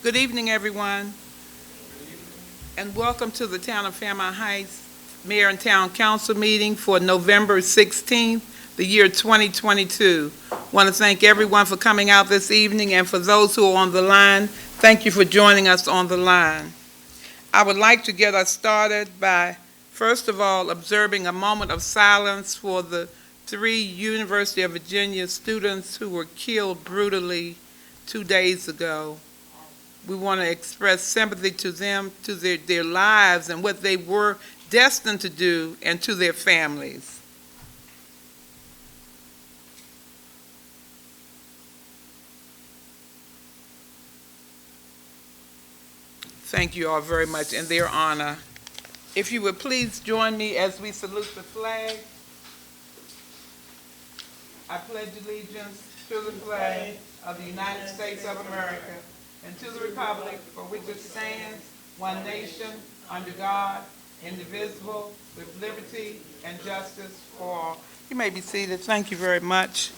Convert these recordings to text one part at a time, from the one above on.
Good evening, everyone, and welcome to the Town of Fairmount Heights Mayor and Town Council meeting for November 16th, the year 2022. Want to thank everyone for coming out this evening, and for those who are on the line, thank you for joining us on the line. I would like to get us started by, first of all, observing a moment of silence for the 3 University of Virginia students who were killed brutally 2 days ago. We want to express sympathy to them, to their lives and what they were destined to do, and to their families. Thank you all very much in their honor. If you would please join me as we salute the flag. I pledge allegiance to the flag of the United States of America and to the republic for which it stands, one nation, under God, indivisible, with liberty and justice for all. You may be seated. Thank you very much.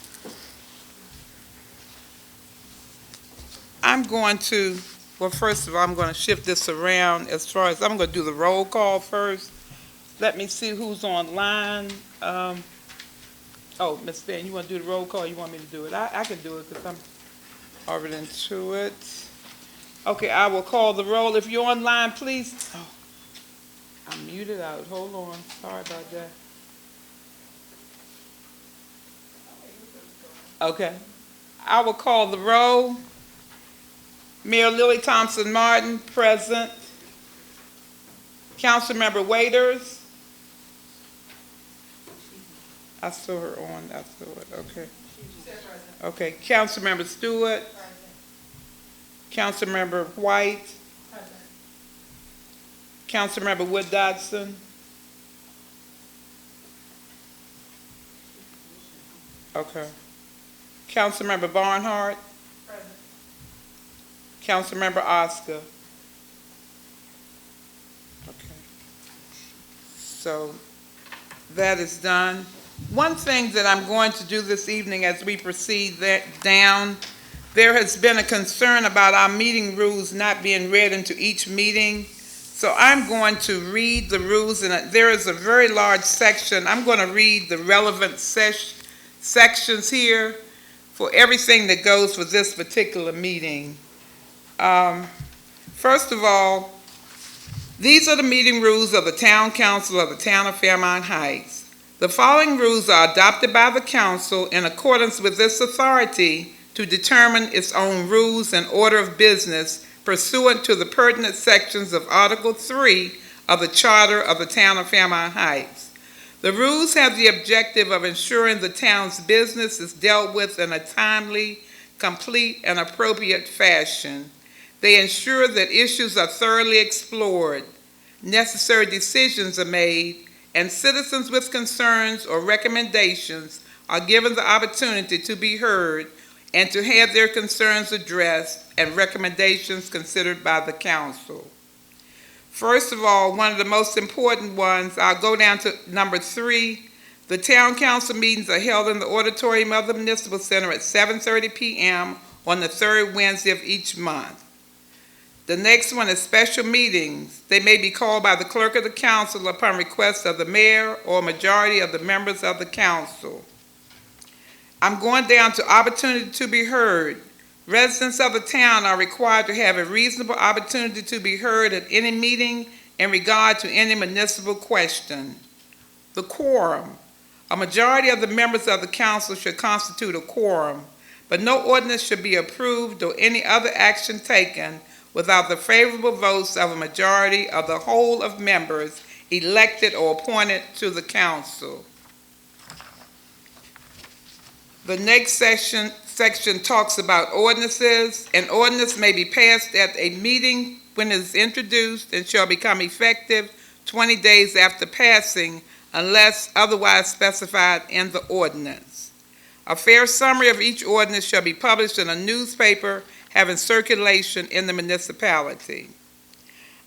First of all, I'm going to shift this around as far as I'm going to do the roll call first. Let me see who's online. Ms. Spann, you want to do the roll call? You want me to do it? I can do it because I'm already into it. Okay, I will call the roll. If you're online, please. Oh, I'm muted out. Hold on. Sorry about that. Okay. I will call the roll. Mayor Lily Thompson Martin, present. Councilmember Waiters. I saw her on. I saw it. Okay. Okay. Councilmember Stewart. Councilmember White. Present. Councilmember Wood Dodson. Okay. Councilmember Barnhart. Present. Councilmember Oscar. Okay. So that is done. One thing that I'm going to do this evening as we proceed down, there has been a concern about our meeting rules not being read into each meeting. So I'm going to read the rules, and there is a very large section. I'm going to read the relevant sections here for everything that goes for this particular meeting. First of all, these are the meeting rules of the Town Council of the Town of Fairmount Heights. The following rules are adopted by the council in accordance with this authority to determine its own rules and order of business pursuant to the pertinent sections of Article 3 of the Charter of the Town of Fairmount Heights. The rules have the objective of ensuring the town's business is dealt with in a timely, complete, and appropriate fashion. They ensure that issues are thoroughly explored, necessary decisions are made, and citizens with concerns or recommendations are given the opportunity to be heard and to have their concerns addressed and recommendations considered by the council. First of all, one of the most important ones, I'll go down to number 3. The town council meetings are held in the auditorium of the Municipal Center at 7:30 p.m. on the 3rd Wednesday of each month. The next one is special meetings. They may be called by the clerk of the council upon request of the mayor or majority of the members of the council. I'm going down to opportunity to be heard. Residents of the town are required to have a reasonable opportunity to be heard at any meeting in regard to any municipal question. The quorum. A majority of the members of the council should constitute a quorum, but no ordinance should be approved or any other action taken without the favorable votes of a majority of the whole of members elected or appointed to the council. The next section talks about ordinances. An ordinance may be passed at a meeting when it is introduced and shall become effective 20 days after passing unless otherwise specified in the ordinance. A fair summary of each ordinance shall be published in a newspaper having circulation in the municipality.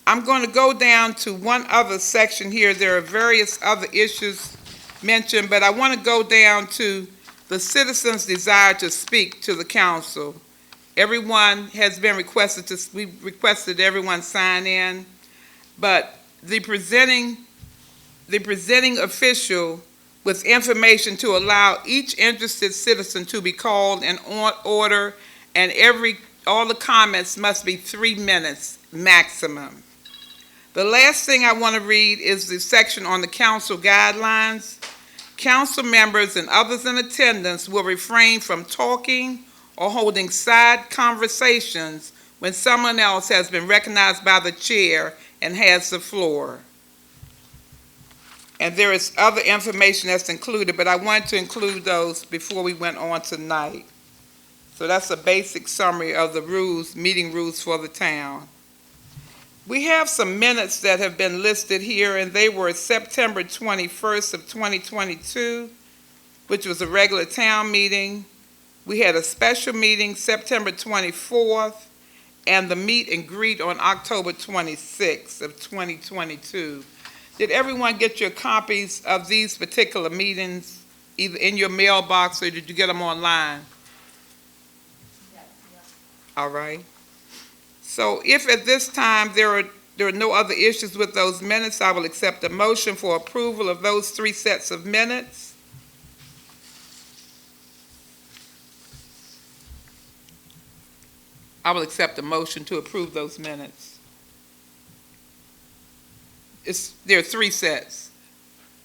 I'm going to go down to one other section here. There are various other issues mentioned, but I want to go down to the citizens' desire to speak to the council. everyone has been requested we requested everyone sign in, but the presenting official with information to allow each interested citizen to be called in order, and all the comments must be 3 minutes maximum. The last thing I want to read is the section on the council guidelines. Council members and others in attendance will refrain from talking or holding side conversations when someone else has been recognized by the chair and has the floor. And there is other information that's included, but I wanted to include those before we went on tonight. So that's a basic summary of the rules, meeting rules for the town. We have some minutes that have been listed here, and they were September 21st of 2022, which was a regular town meeting. We had a special meeting September 24th, and the meet and greet on October 26th of 2022. Did everyone get your copies of these particular meetings, either in your mailbox or did you get them online? Yes. All right. So if at this time there are no other issues with those minutes, I will accept a motion for approval of those 3 sets of minutes. I will accept a motion to approve those minutes. There are 3 sets.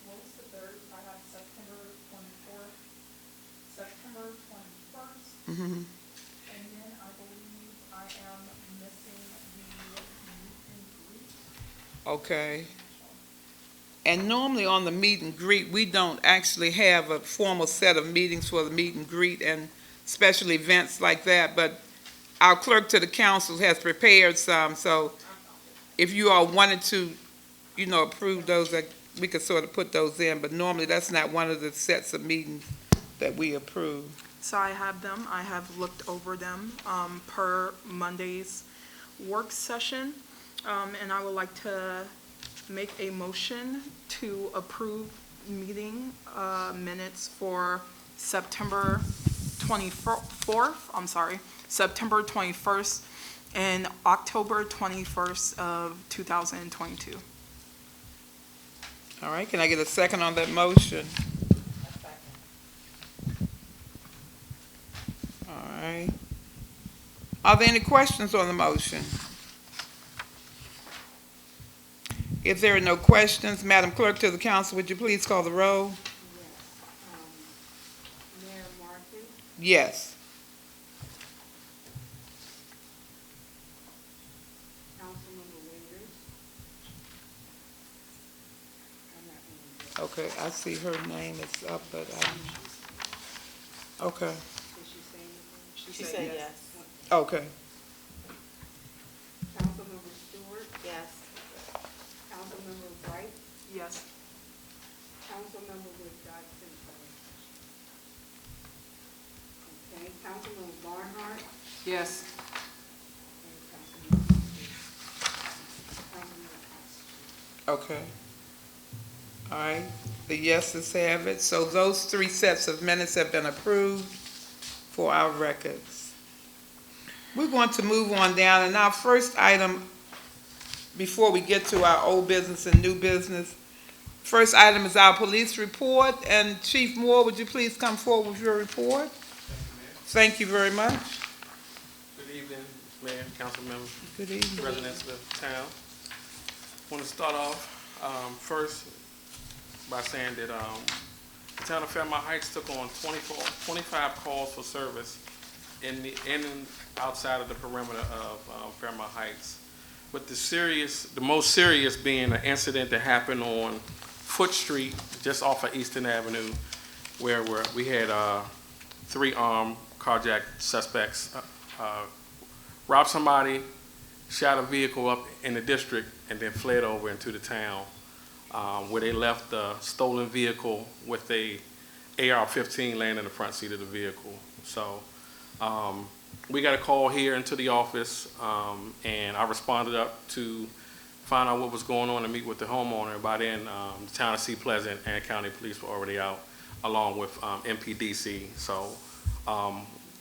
What was the third? I have September 24th, September 21st, Mm-hmm. and then I believe I am missing the meet and greet. Okay. And normally on the meet and greet, we don't actually have a formal set of meetings for the meet and greet and special events like that, but our clerk to the council has prepared some, so if you all wanted to, approve those, we could sort of put those in, but normally that's not one of the sets of meetings that we approve. So I have them. I have looked over them per Monday's work session, and I would like to make a motion to approve meeting minutes for September 24th, September 21st, and October 21st of 2022. All right, can I get a second on that motion? All right. Are there any questions on the motion? If there are no questions, Madam Clerk to the council, would you please call the roll? Yes. Mayor Martin, Yes. Councilmember Winters. Okay, I see her name is up, but okay, Did she say anything? She said yes. okay. Councilmember Stewart, Yes. Councilmember Wright, Yes. Councilmember with Dodson. Okay, Councilmember Barnhart, Yes. and Councilmember Okay. All right, the yeses have it. So those 3 sets of minutes have been approved for our records. We're going to move on down, and our first item, before we get to our old business and new business, first item is our police report, and Chief Moore, would you please come forward with your report? Thank you, Mayor. Thank you very much. Good evening, Mayor, council members, Good evening. residents of the town. I want to start off first by saying that the town of Fairmount Heights took on 25 calls for service in and outside of the perimeter of Fairmount Heights, with the most serious being an incident that happened on Foot Street, just off of Eastern Avenue, where we had 3 armed carjacked suspects robbed somebody, shot a vehicle up in the district, and then fled over into the town, where they left the stolen vehicle with a AR-15 laying in the front seat of the vehicle. So we got a call here into the office, and I responded up to find out what was going on and meet with the homeowner. By then, the town of Sea Pleasant and county police were already out, along with MPDC. So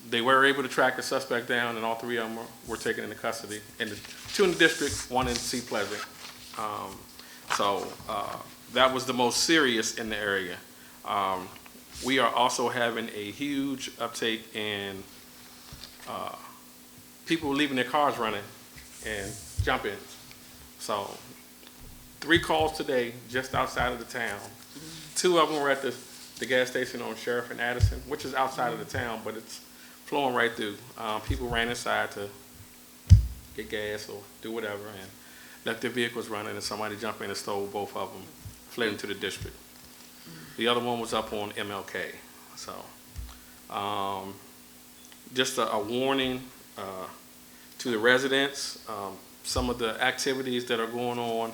They were able to track the suspect down, and all three of them were taken into custody. And two in the district, one in Sea Pleasant. That was the most serious in the area. We are also having a huge uptake in people leaving their cars running and jumping. So 3 calls today just outside of the town. 2 of them were at the gas station on Sheriff and Addison, which is outside of the town, but it's flowing right through. People ran inside to get gas or do whatever and left their vehicles running, and somebody jumped in and stole both of them, fled into the district. The other one was up on MLK. So just a warning to the residents. Some of the activities that are going on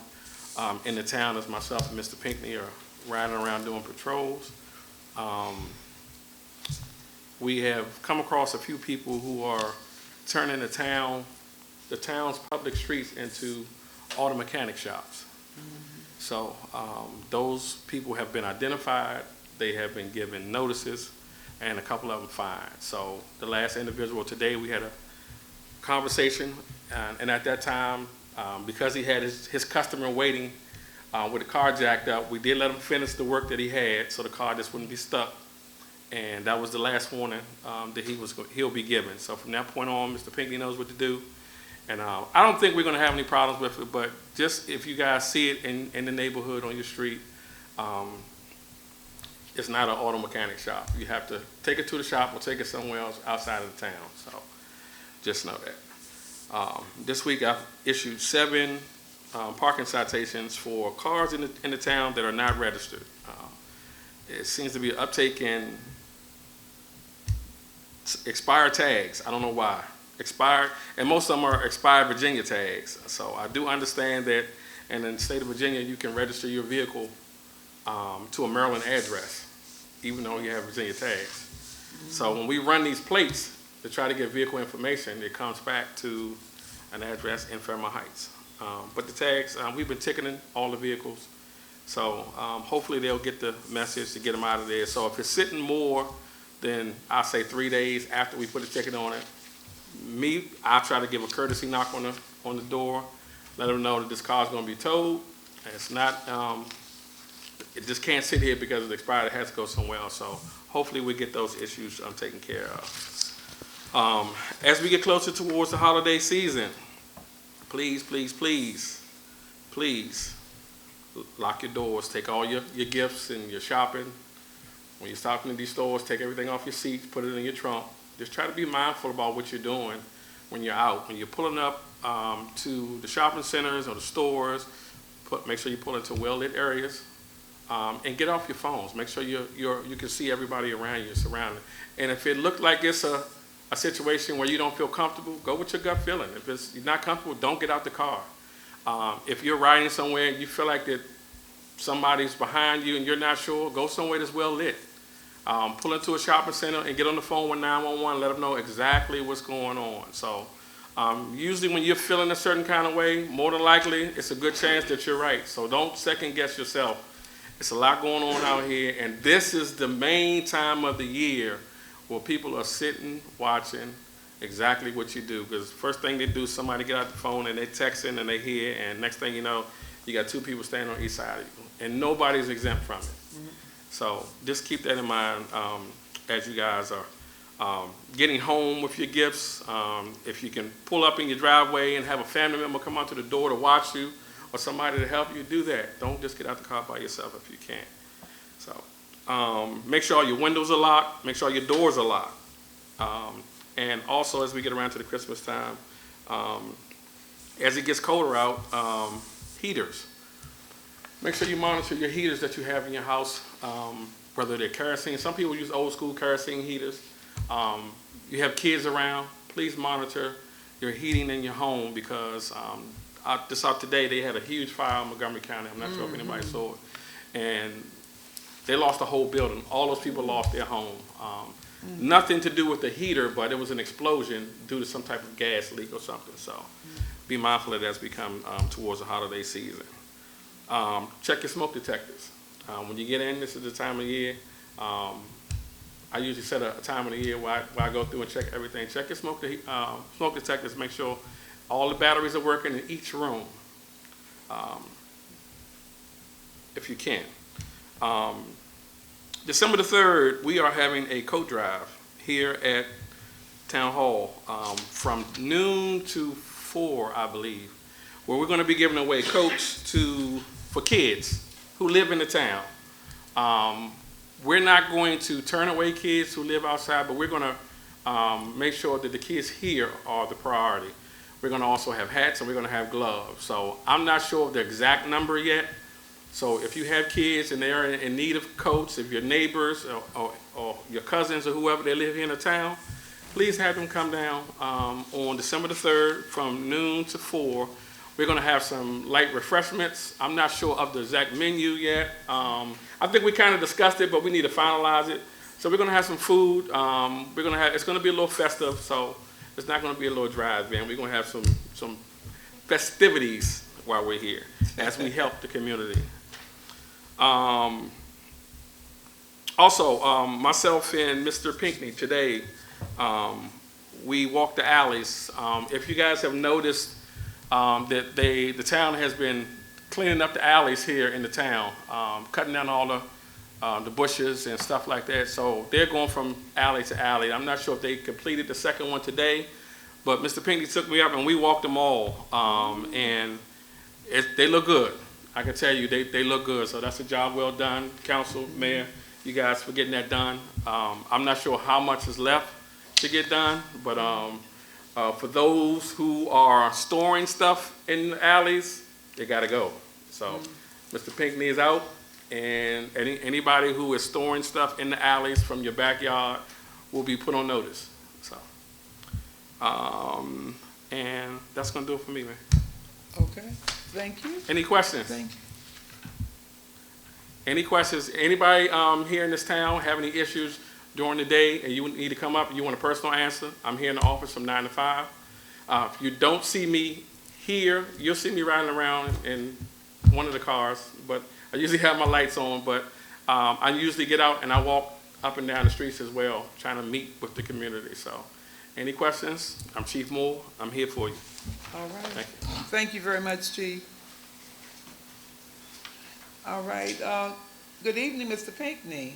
in the town, as myself and Mr. Pinckney are riding around doing patrols. We have come across a few people who are turning the town's public streets into auto mechanic shops. So those people have been identified, they have been given notices, and a couple of them fined. So the last individual today, we had a conversation, and at that time, because he had his customer waiting with the car jacked up, we did let him finish the work that he had so the car just wouldn't be stuck. And that was the last warning that he'll be given. So from that point on, Mr. Pinckney knows what to do. And I don't think we're going to have any problems with it, but just if you guys see it in the neighborhood on your street, it's not an auto mechanic shop. You have to take it to the shop or take it somewhere else outside of the town. So just know that. This week I've issued 7 parking citations for cars in the town that are not registered. It seems to be an uptake in expired tags. I don't know why. Expired, and most of them are expired Virginia tags. So I do understand that in the state of Virginia, you can register your vehicle to a Maryland address, even though you have Virginia tags. So when we run these plates to try to get vehicle information, it comes back to an address in Fairmount Heights. But the tags, we've been ticketing all the vehicles. So hopefully they'll get the message to get them out of there. So if it's sitting more than, I'll say 3 days after we put a ticket on it, I'll try to give a courtesy knock on the door, let them know that this car is going to be towed. And it's not, it just can't sit here because it's expired. It has to go somewhere else. So hopefully we get those issues taken care of. As we get closer towards the holiday season, please, please, please, please lock your doors. Take all your gifts and your shopping. When you're stopping in these stores, take everything off your seats, put it in your trunk. Just try to be mindful about what you're doing when you're out. When you're pulling up to the shopping centers or the stores, make sure you pull into well-lit areas, and get off your phones. Make sure you can see everybody around you, surrounding. And if it looked like it's a situation where you don't feel comfortable, go with your gut feeling. If you're not comfortable, don't get out the car. If you're riding somewhere and you feel like that somebody's behind you and you're not sure, go somewhere that's well lit. Pull into a shopping center and get on the phone with 911, let them know exactly what's going on. So usually when you're feeling a certain kind of way, more than likely, it's a good chance that you're right. So don't second guess yourself. It's a lot going on out here, and this is the main time of the year where people are sitting, watching exactly what you do. Because first thing they do, somebody get out the phone and they texting and they hear, and next thing you know, you got 2 people standing on each side of you, and nobody's exempt from it. So just keep that in mind as you guys are getting home with your gifts. If you can pull up in your driveway and have a family member come out to the door to watch you or somebody to help you, do that. Don't just get out the car by yourself if you can't. So make sure all your windows are locked. Make sure your doors are locked. And also as we get around to the Christmas time, as it gets colder out, heaters. Make sure you monitor your heaters that you have in your house, whether they're kerosene. Some people use old school kerosene heaters. You have kids around, please monitor your heating in your home because just out today they had a huge fire in Montgomery County. I'm not sure if anybody saw it. And they lost the whole building. All those people lost their home. Nothing to do with the heater, but it was an explosion due to some type of gas leak or something. So be mindful of that as we come towards the holiday season. Check your smoke detectors. When you get in, this is the time of year. I usually set a time of the year where I go through and check everything. Check your smoke detectors, make sure all the batteries are working in each room, if you can. December the 3rd, we are having a coat drive here at Town Hall from noon to 4, I believe, where we're going to be giving away coats for kids who live in the town. We're not going to turn away kids who live outside, but we're going to make sure that the kids here are the priority. We're going to also have hats and we're going to have gloves. So I'm not sure of the exact number yet. So if you have kids and they're in need of coats, if your neighbors or your cousins or whoever they live here in the town, please have them come down on December the 3rd from noon to 4. We're going to have some light refreshments. I'm not sure of the exact menu yet. I think we kind of discussed it, but we need to finalize it. So we're going to have some food. It's going to be a little festive, so it's not going to be a little drive-in. We're going to have some festivities while we're here as we help the community. Also, myself and Mr. Pinckney today, we walked the alleys. If you guys have noticed that the town has been cleaning up the alleys here in the town, cutting down all the bushes and stuff like that. So they're going from alley to alley. I'm not sure if they completed the second one today, but Mr. Pinckney took me up and we walked them all, and they look good. I can tell you they look good. So that's a job well done, council, mayor, you guys for getting that done. I'm not sure how much is left to get done, but for those who are storing stuff in the alleys, they got to go. So Mr. Pinckney is out, and anybody who is storing stuff in the alleys from your backyard will be put on notice. So, and that's going to do it for me, man. Okay, thank you. Any questions? Thank you. Any questions? Anybody here in this town have any issues during the day and you need to come up and you want a personal answer? I'm here in the office from 9 to 5. If you don't see me here, you'll see me riding around in one of the cars, but I usually have my lights on, but I usually get out and I walk up and down the streets as well, trying to meet with the community. So any questions? I'm Chief Moore. I'm here for you. All right. Thank you. Thank you very much, Chief. All right. Good evening, Mr. Pinckney.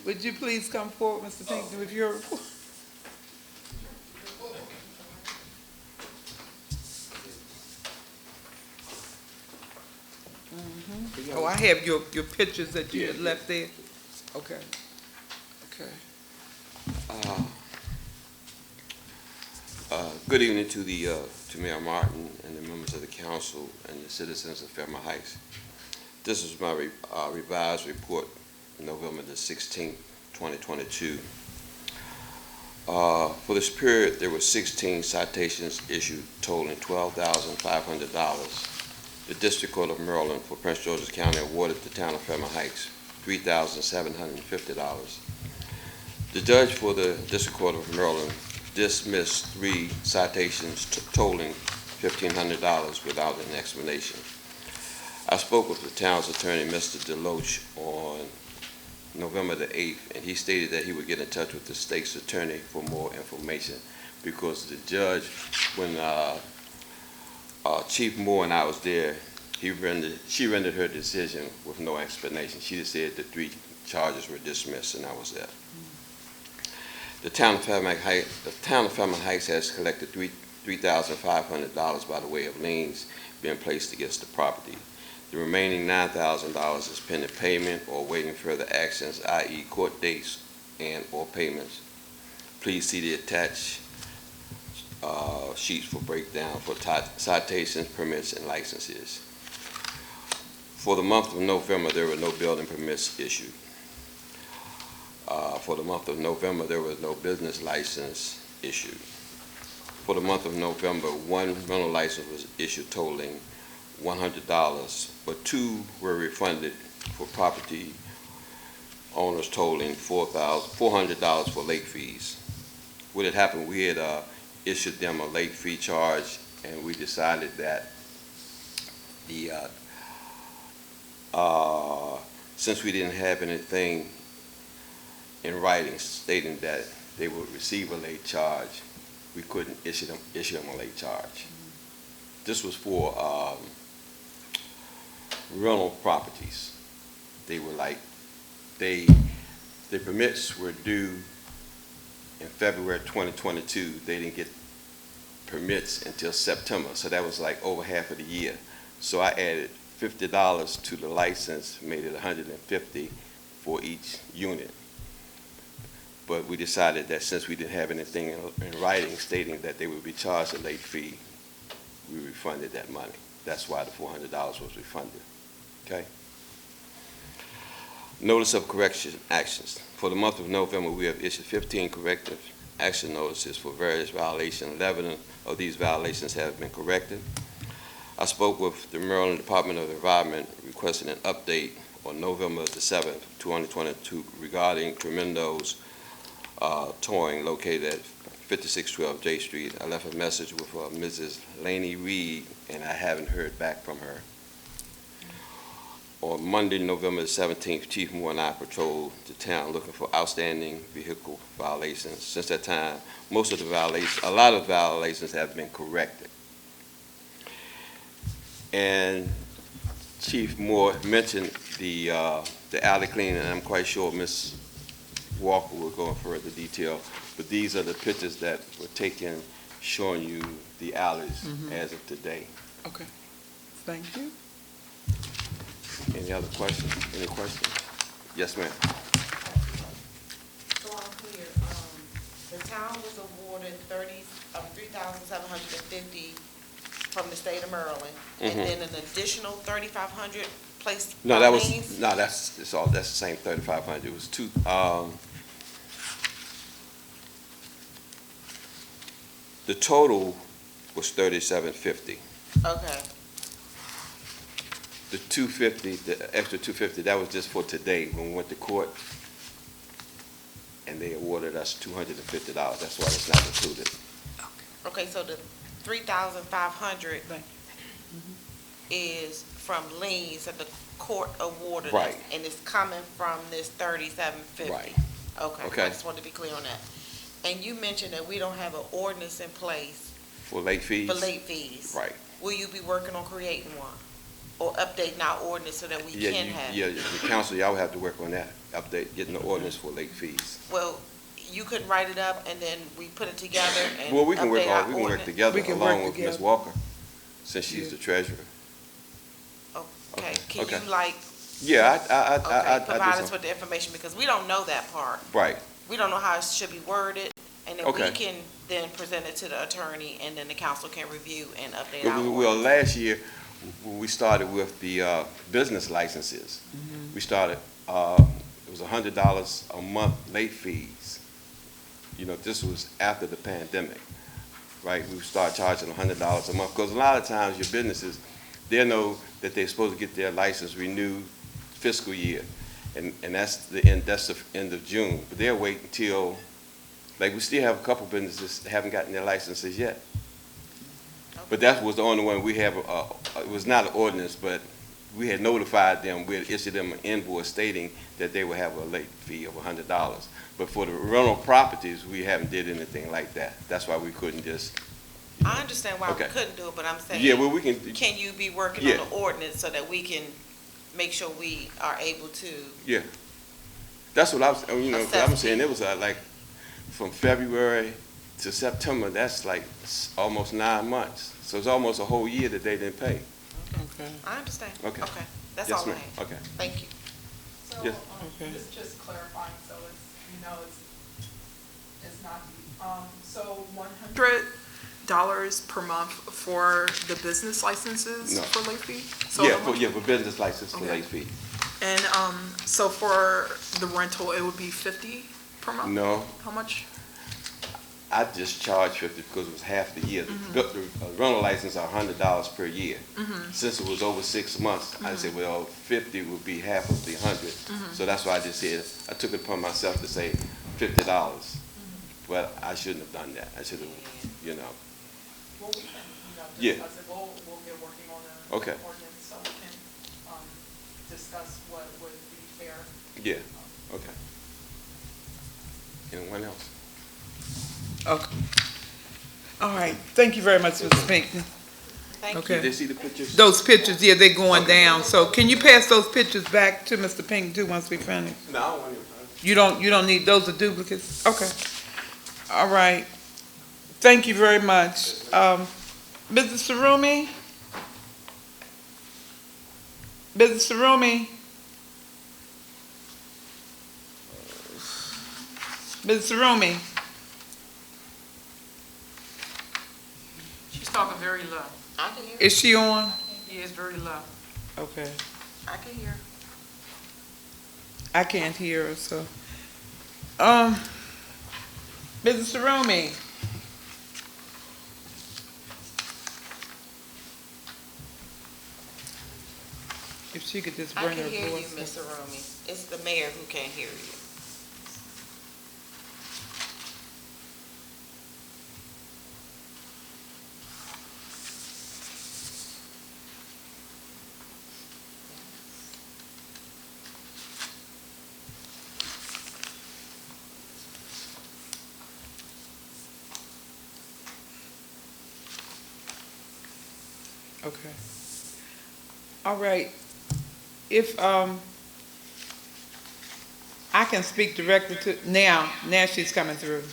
Would you please come forward, Mr. Pinckney, with your report? Oh, I have your pictures that you had left there. Okay. Okay. Good evening to Mayor Martin and the members of the council and the citizens of Fairmount Heights. This is my revised report, November the 16th, 2022. For this period, there were 16 citations issued totaling $12,500. The District Court of Maryland for Prince George's County awarded the town of Fairmount Heights $3,750. The judge for the District Court of Maryland dismissed 3 citations totaling $1,500 without an explanation. I spoke with the town's attorney, Mr. Deloach, on November the 8th, and he stated that he would get in touch with the state's attorney for more information because the judge, when Chief Moore and I was there, she rendered her decision with no explanation. She just said the 3 charges were dismissed, and I was there. The town of Fairmount Heights has collected $3,500 by the way of liens being placed against the property. The remaining $9,000 is pending payment or awaiting further actions, i.e. court dates and or payments. Please see the attached sheets for breakdown for citations, permits, and licenses. For the month of November, there were no building permits issued. For the month of November, there was no business license issued. For the month of November, 1 rental license was issued totaling $100, but 2 were refunded for property owners totaling $400 for late fees. What had happened, we had issued them a late fee charge, and we decided that since we didn't have anything in writing stating that they would receive a late charge, we couldn't issue them a late charge. This was for rental properties. They were like, the permits were due in February 2022. They didn't get permits until September, so that was like over half of the year. So I added $50 to the license, made it $150 for each unit. But we decided that since we didn't have anything in writing stating that they would be charged a late fee, we refunded that money. That's why the $400 was refunded. Okay? Notice of correction actions. For the month of November, we have issued 15 corrective action notices for various violations. 11 of these violations have been corrected. I spoke with the Maryland Department of the Environment requesting an update on November the 7th, 2022 regarding Tremendo's towing located at 5612 J Street. I left a message with Mrs. Laney Reed, and I haven't heard back from her. On Monday, November the 17th, Chief Moore and I patrolled the town looking for outstanding vehicle violations. Since that time, a lot of violations have been corrected. And Chief Moore mentioned the alley cleaning, and I'm quite sure Ms. Walker will go in further detail, but these are the pictures that were taken showing you the alleys as of today. Okay, thank you. Any other questions? Any questions? Yes, ma'am. So I'm clear, the town was awarded $3,750 from the state of Maryland, and then an additional $3,500 placed No, by that was, liens? no, that's the same 3,500. It was the total was 3,750. Okay, The 250, the extra 250, that was just for today when we went to court, and they awarded us $250. That's why it's not included. okay, so the 3,500 is from liens that the court awarded us, Right. and it's coming from this 3,750? Right. Okay, Okay. I just wanted to be clear on that. And you mentioned that we don't have an ordinance in place For late fees? for late fees. Right. Will you be working on creating one, or updating our ordinance so that we can have? Yeah, the council, y'all have to work on that, getting the ordinance for late fees. Well, you couldn't write it up and then we put it together and Well, we can work update our together We can along work with Ms. together. Walker, since she's the treasurer. Okay, can Okay. you like, Yeah, I provide do us with the information, because we don't know that part. Right, We don't know how it should be worded, and then Okay. we can then present it to the attorney, and then the council can review and update well, our well, ordinance. last year, when we started with the business licenses, we started, it was $100 a month late fees. You know, this was after the pandemic, right? We started charging $100 a month, because a lot of times your businesses, they know that they're supposed to get their license renewed fiscal year, and that's the end of June, but they'll wait until, like, we still have a couple businesses that haven't gotten their licenses yet. But that was the only one we have, it was not an ordinance, but we had notified them, we had issued them an invoice stating that they would have a late fee of $100. But for the rental properties, we haven't did anything like that. That's why we couldn't just. I understand why we Okay. couldn't do it, but I'm saying. Yeah, well, we can. Can you be working Yeah. on the ordinance so that we can make sure we are able to? Yeah. That's what I was, 'cause I'm Assess saying it was like from February to September, that's like almost 9 months. So it's almost a whole year that they didn't pay. Okay. I understand. Okay. Okay, that's Yes, all I ma'am. have. Okay. Thank you. So, Yes. Okay. this just clarifying, so it's not, so $100 per month for the business licenses No. for late fee? So Yeah, how much- for business license for Okay. late fee. And, so for the rental, it would be 50 per month? No, How much? I just charged 50 because it was half the year. The rental license are $100 per year. Since it was over 6 months, I said, well, 50 would be half of the 100. So that's why I just said, I took it upon myself to say $50. But I shouldn't have done that. I should have, Well, we can, Yeah. discuss it. We'll get working on an Okay. ordinance, so we can, discuss what would be fair. yeah, okay. Anyone else? Okay. All right, thank you very much, Mr. Pinckney. Thank you. Okay. Did they see the pictures? Those pictures, yeah, they're going down, so can you pass those pictures back to Mr. Pinckney too, once we finish? No, I don't want to. You don't need, those are duplicates? Okay. All right. Thank you very much. Mrs. Sarumi? Mrs. Sarumi? Mrs. Sarumi? She's talking very low. I can hear. Is she on? Yeah, it's very low. Okay. I can hear. I can't hear her, so. Mrs. Sarumi? If she could just I bring can her hear you, voice. Mr. Rumi. It's the mayor who can't hear you. Okay. All right. If, I can speak directly to, now she's coming through.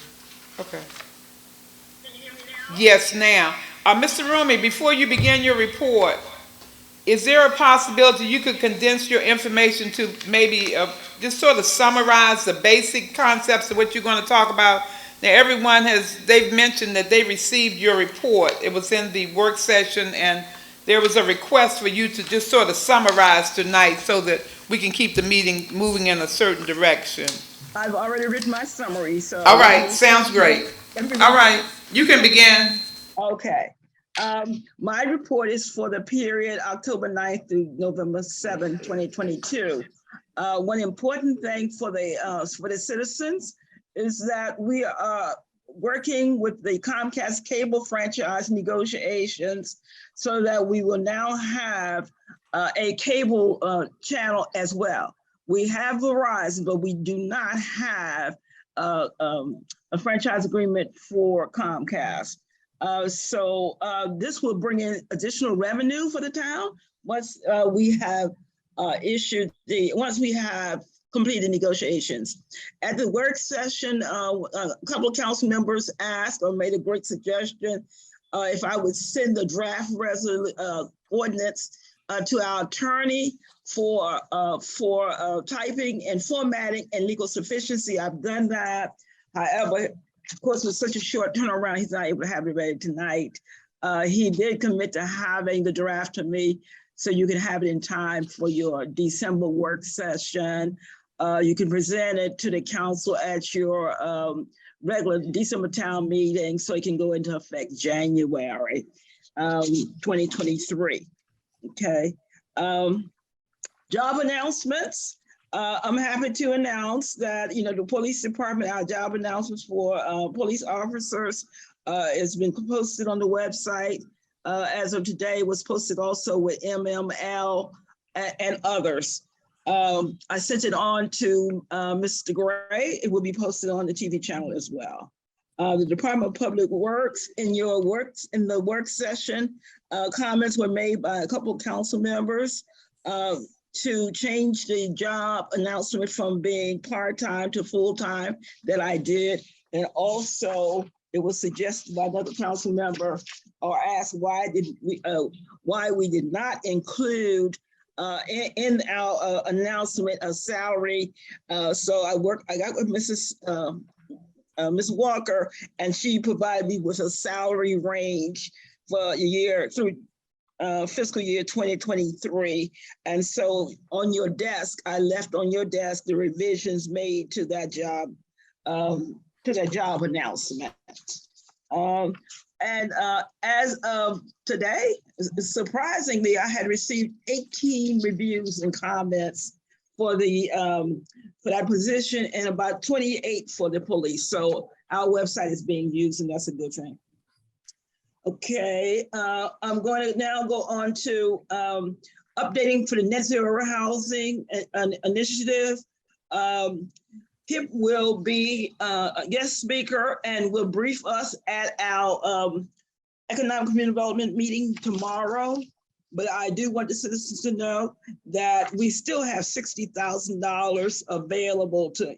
Okay. Can you hear me now? Yes, now. Mr. Rumi, before you begin your report, is there a possibility you could condense your information to maybe just sort of summarize the basic concepts of what you're going to talk about? Now, everyone they've mentioned that they received your report. It was in the work session, and there was a request for you to just sort of summarize tonight so that we can keep the meeting moving in a certain direction. I've already written my summary, so. All right, sounds great. All right, you can begin. Okay. My report is for the period October 9th through November 7th, 2022. One important thing for the citizens is that we are working with the Comcast cable franchise negotiations so that we will now have a cable channel as well. We have Verizon, but we do not have a franchise agreement for Comcast. So this will bring in additional revenue for the town once we have once we have completed negotiations. At the work session, a couple of council members asked or made a great suggestion if I would send the draft ordinance to our attorney for typing and formatting and legal sufficiency. I've done that. However, of course, with such a short turnaround, he's not able to have it ready tonight. He did commit to having the draft to me so you can have it in time for your December work session. You can present it to the council at your regular December town meeting so it can go into effect January 2023. Okay. Job announcements. I'm happy to announce that, the police department, our job announcements for police officers has been posted on the website. As of today, was posted also with MML and others. I sent it on to Mr. Gray. It will be posted on the TV channel as well. The Department of Public Works, in the work session, comments were made by a couple of council members to change the job announcement from being part-time to full-time that I did. And also it was suggested by another council member or asked why we did not include in our announcement a salary. So I got with Ms. Walker, and she provided me with a salary range for a year through fiscal year 2023. And so on your desk, I left on your desk the revisions made to that job announcement. As of today, surprisingly, I had received 18 reviews and comments for that position and about 28 for the police. So our website is being used, and that's a good thing. Okay, I'm going to now go on to updating for the net zero housing initiative. Kip will be a guest speaker and will brief us at our Economic Community Development meeting tomorrow. But I do want the citizens to know that we still have $60,000 available to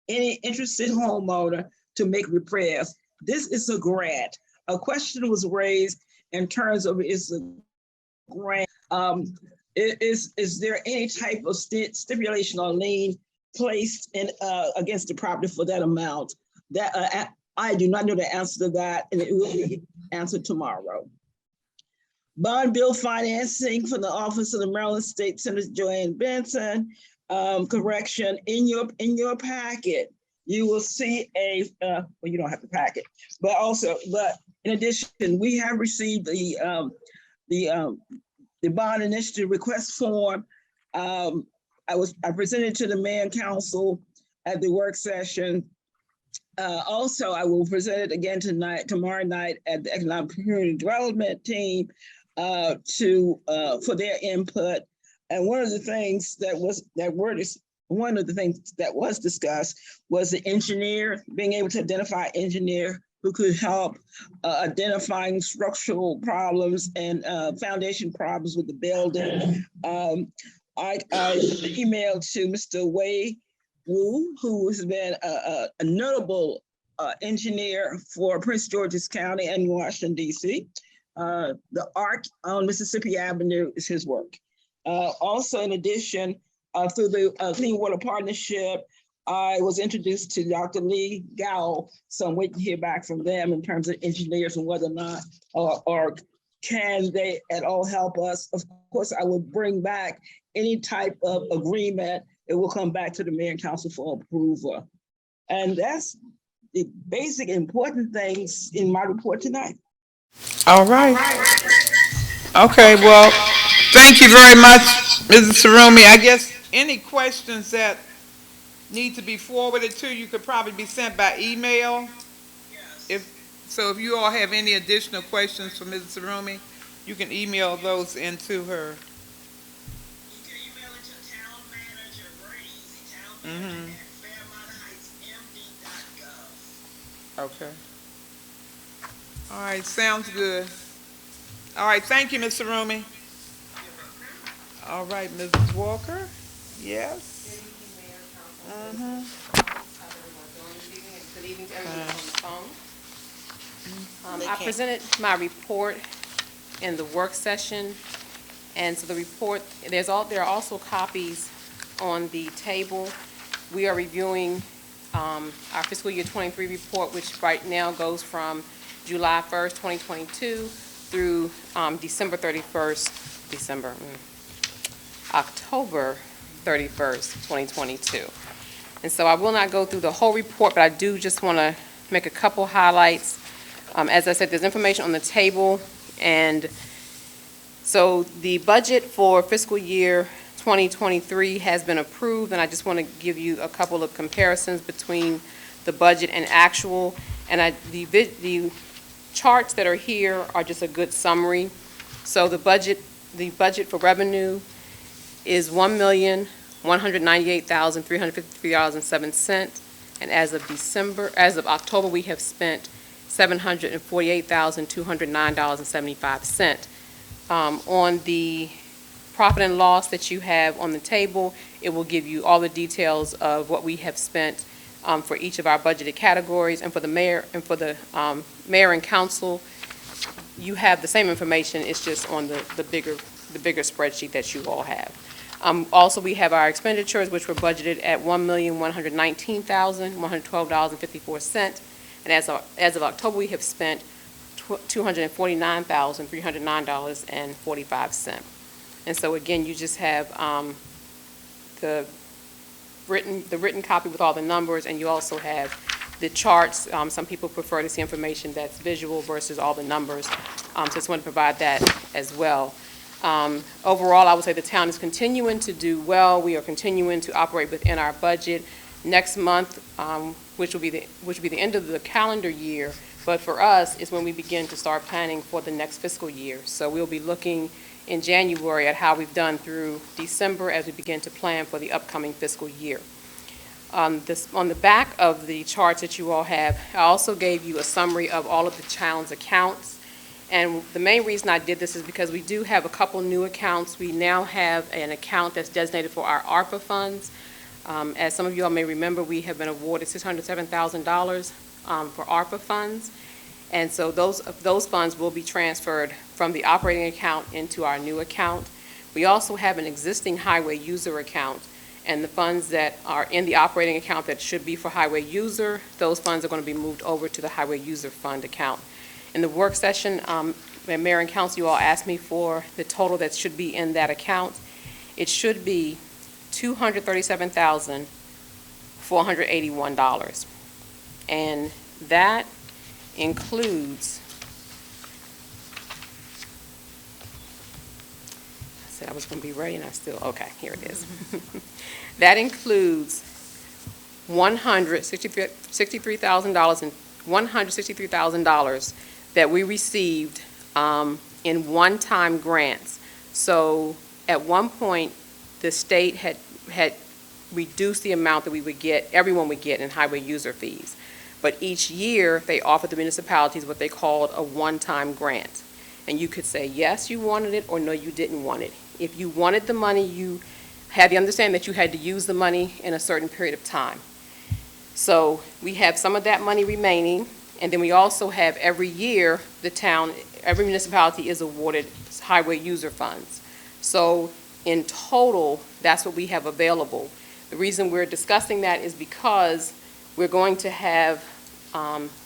any interested homeowner to make repairs. This is a grant. A question was raised in terms of is a grant, is there any type of stipulation or lien placed in against the property for that amount? That I do not know the answer to that, and it will be answered tomorrow. Bond bill financing for the Office of the Maryland State Senator Joanne Benson. Correction, in your packet, you will see a, well, you don't have the packet, but in addition, we have received the bond initiative request form. I presented to the mayor and council at the work session. Also, I will present it again tomorrow night at the Economic Community Development team for their input. And one of the things that was discussed was the engineer, being able to identify an engineer who could help identifying structural problems and foundation problems with the building. I emailed to Mr. Wei Wu, who has been a notable engineer for Prince George's County and Washington, D.C. The ARC on Mississippi Avenue is his work. Also, in addition, through the Clean Water Partnership, I was introduced to Dr. Lee Gao, so I'm waiting to hear back from them in terms of engineers and whether or not, or can they at all help us. Of course, I will bring back any type of agreement. It will come back to the mayor and council for approval. And that's the basic important things in my report tonight. All right. Okay, well, thank you very much, Mrs. Sarumi. I guess any questions that need to be forwarded to you could probably be sent by email. If you all have any additional questions for Mrs. Sarumi, you can email those into her. You can email it to town manager, very easy, town manager at fairmountheightsmd.gov. Okay. All right, sounds good. All right, thank you, Ms. Sarumi. All right, Mrs. Walker. Yes. Good evening, Mayor, Council. How's everyone doing this evening? And good evening to everyone on the phone. I presented my report in the work session, and so the report, there are also copies on the table. We are reviewing our fiscal year 23 report, which right now goes from July 1st, 2022 through October 31st, 2022. And so I will not go through the whole report, but I do just want to make a couple highlights. As I said, there's information on the table, and so the budget for fiscal year 2023 has been approved, and I just want to give you a couple of comparisons between the budget and actual. And the charts that are here are just a good summary. So the budget for revenue is $1,198,353.07, and as of October, we have spent $748,209.75. On the profit and loss that you have on the table, it will give you all the details of what we have spent for each of our budgeted categories. And for the mayor and mayor and council, you have the same information. It's just on the bigger spreadsheet that you all have. Also, we have our expenditures, which were budgeted at $1,119,112.54, and as of October, we have spent $249,309.45. And so again, you just have the written copy with all the numbers, and you also have the charts. Some people prefer to see information that's visual versus all the numbers, so I just want to provide that as well. Overall, I would say the town is continuing to do well. We are continuing to operate within our budget. Next month, which will be the end of the calendar year, but for us is when we begin to start planning for the next fiscal year. So we'll be looking in January at how we've done through December as we begin to plan for the upcoming fiscal year. On the back of the charts that you all have, I also gave you a summary of all of the town's accounts. And the main reason I did this is because we do have a couple new accounts. We now have an account that's designated for our ARPA funds. As some of you all may remember, we have been awarded $607,000 for ARPA funds. And so those funds will be transferred from the operating account into our new account. We also have an existing highway user account, and the funds that are in the operating account that should be for highway user, those funds are going to be moved over to the highway user fund account. In the work session, Mayor and Council, you all asked me for the total that should be in that account. It should be $237,481. And that includes, I said I was going to be ready and I still, okay, here it is. That includes $163,000 that we received in one-time grants. So at one point, the state had reduced the amount that we would get, everyone would get in highway user fees. But each year, they offered the municipalities what they called a one-time grant. And you could say, yes, you wanted it, or no, you didn't want it. If you wanted the money, you had the understanding that you had to use the money in a certain period of time. So we have some of that money remaining, and then we also have every year, the town, every municipality is awarded highway user funds. So in total, that's what we have available. The reason we're discussing that is because we're going to have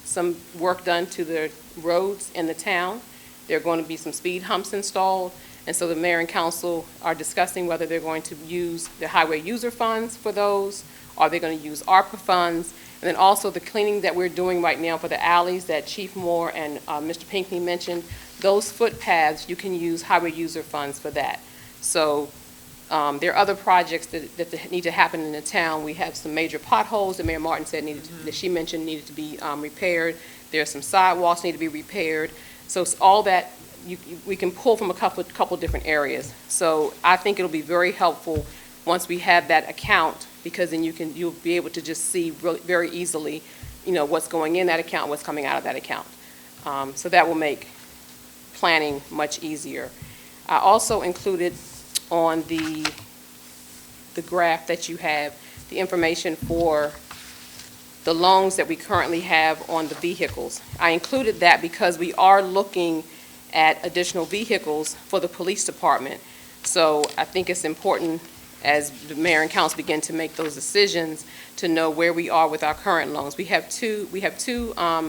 some work done to the roads in the town. There are going to be some speed humps installed, and so the mayor and council are discussing whether they're going to use the highway user funds for those, or they're going to use ARPA funds, and then also the cleaning that we're doing right now for the alleys that Chief Moore and Mr. Pinckney mentioned. Those footpaths, you can use highway user funds for that. So there are other projects that need to happen in the town. We have some major potholes that Mayor Martin said that she mentioned needed to be repaired. There are some sidewalks need to be repaired. So it's all that we can pull from a couple different areas. So I think it'll be very helpful once we have that account, because then you'll be able to just see very easily, what's going in that account, what's coming out of that account. So that will make planning much easier. I also included on the graph that you have the information for the loans that we currently have on the vehicles. I included that because we are looking at additional vehicles for the police department. So I think it's important, as the mayor and council begin to make those decisions, to know where we are with our current loans. We have two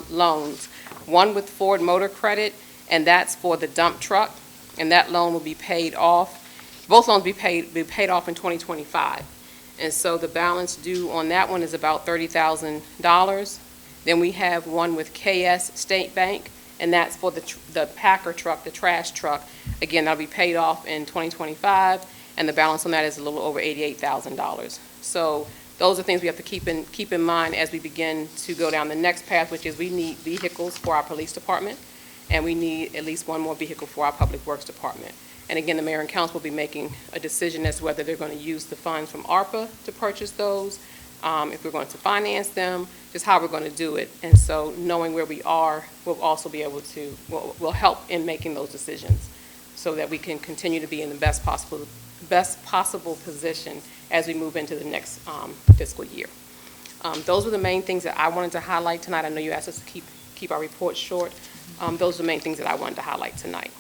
loans, one with Ford Motor Credit, and that's for the dump truck, and that loan will be paid off. Both loans will be paid off in 2025. And so the balance due on that one is about $30,000. Then we have one with KS State Bank, and that's for the Packer truck, the trash truck. Again, that'll be paid off in 2025, and the balance on that is a little over $88,000. So those are things we have to keep in mind as we begin to go down the next path, which is we need vehicles for our police department, and we need at least one more vehicle for our public works department. And again, the mayor and council will be making a decision as to whether they're going to use the funds from ARPA to purchase those, if we're going to finance them, just how we're going to do it. And so knowing where we are, we'll also be able to, will help in making those decisions so that we can continue to be in the best possible position as we move into the next fiscal year. Those were the main things that I wanted to highlight tonight. I know you asked us to keep our report short. Those are the main things that I wanted to highlight tonight.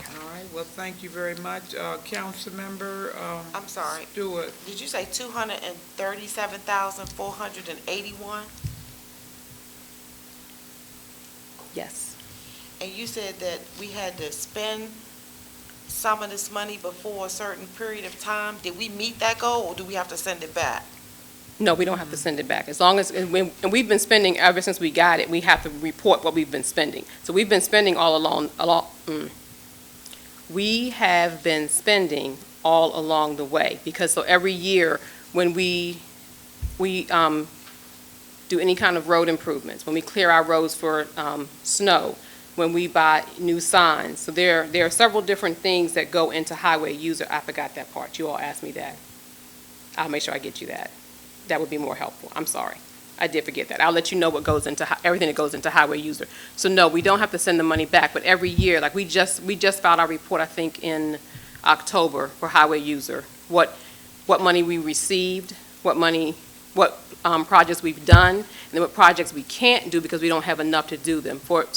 All right, well, thank you very much. Councilmember I'm sorry. Stewart. Did you say 237,481? Yes. And you said that we had to spend some of this money before a certain period of time. Did we meet that goal, or do we have to send it back? No, we don't have to send it back. As long as, and we've been spending ever since we got it, we have to report what we've been spending. So we've been spending all along, we have been spending all along the way, because so every year when we do any kind of road improvements, when we clear our roads for snow, when we buy new signs, so there are several different things that go into highway user. I forgot that part. You all asked me that. I'll make sure I get you that. that would be more helpful. I'm sorry. I did forget that. I'll let you know what goes into, everything that goes into highway user. So no, we don't have to send the money back, but every year, like we just filed our report, I think, in October for highway user. What money we received, what projects we've done, and then what projects we can't do because we don't have enough to do them. For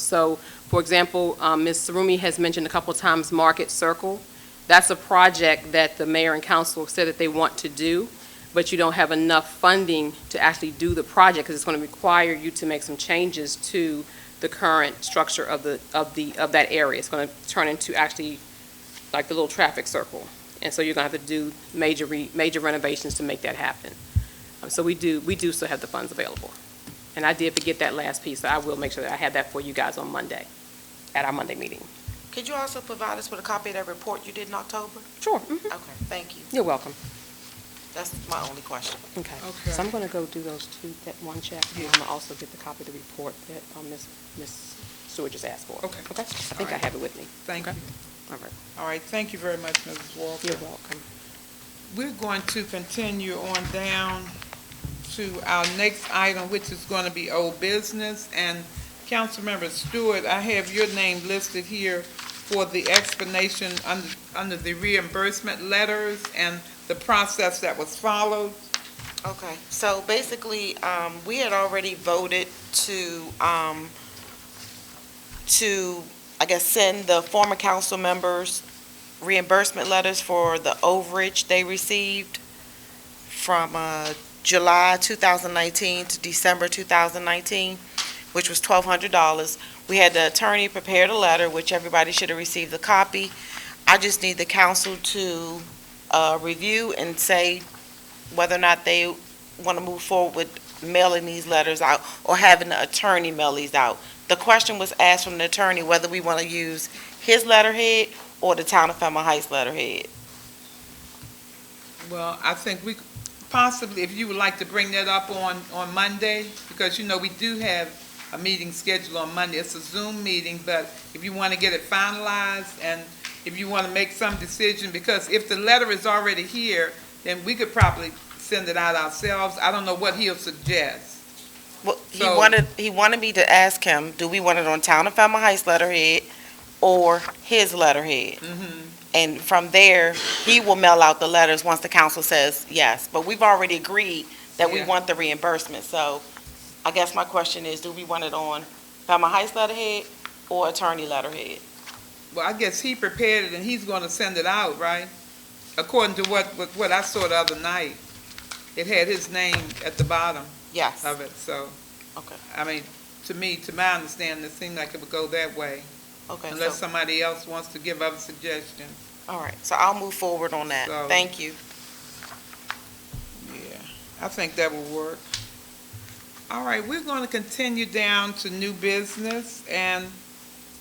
example, Ms. Sarumi has mentioned a couple of times Market Circle. That's a project that the mayor and council said that they want to do, but you don't have enough funding to actually do the project because it's going to require you to make some changes to the current structure of that area. It's going to turn into actually like the little traffic circle, and so you're going to have to do major renovations to make that happen. So we do still have the funds available, and I did forget that last piece. So I will make sure that I have that for you guys on Monday at our Monday meeting. Could you also provide us with a copy of that report you did in October? Sure. Okay, thank you. You're welcome. That's my only question. Okay. Okay. So I'm going to go do those two, that one check, and I'm going to also get the copy of the report that Ms. Stewart just asked for. Okay. Okay? I think I right. have it with me. Thank you. All right. All right, thank you very much, Mrs. Walker. You're welcome. We're going to continue on down to our next item, which is going to be old business. And Councilmember Stewart, I have your name listed here for the explanation under the reimbursement letters and the process that was followed. Okay, so basically, we had already voted to, I guess, send the former council members reimbursement letters for the overage they received from July 2019 to December 2019, which was $1,200. We had the attorney prepare the letter, which everybody should have received a copy. I just need the council to review and say whether or not they want to move forward with mailing these letters out or having the attorney mail these out. The question was asked from the attorney whether we want to use his letterhead or the Town of Fairmount Heights letterhead. Well, I think we possibly, if you would like to bring that up on Monday, because, we do have a meeting scheduled on Monday. It's a Zoom meeting, but if you want to get it finalized and if you want to make some decision, because if the letter is already here, then we could probably send it out ourselves. I don't know what he'll suggest. Well, So- he wanted me to ask him, do we want it on Town of Fairmount Heights letterhead or his letterhead? And from there, he will mail out the letters once the council says yes. But we've already agreed that we Yeah. want the reimbursement. So I guess my question is, do we want it on Fairmount Heights letterhead or attorney letterhead? Well, I guess he prepared it and he's going to send it out, right? According to what I saw the other night. It had his name at the bottom Yes. of it, so, Okay. I mean, to my understanding, it seemed like it would go that way, Okay. unless So, somebody else wants to give other suggestions. all right. So I'll move forward on that. So- Thank you. Yeah, I think that will work. All right, we're going to continue down to new business, and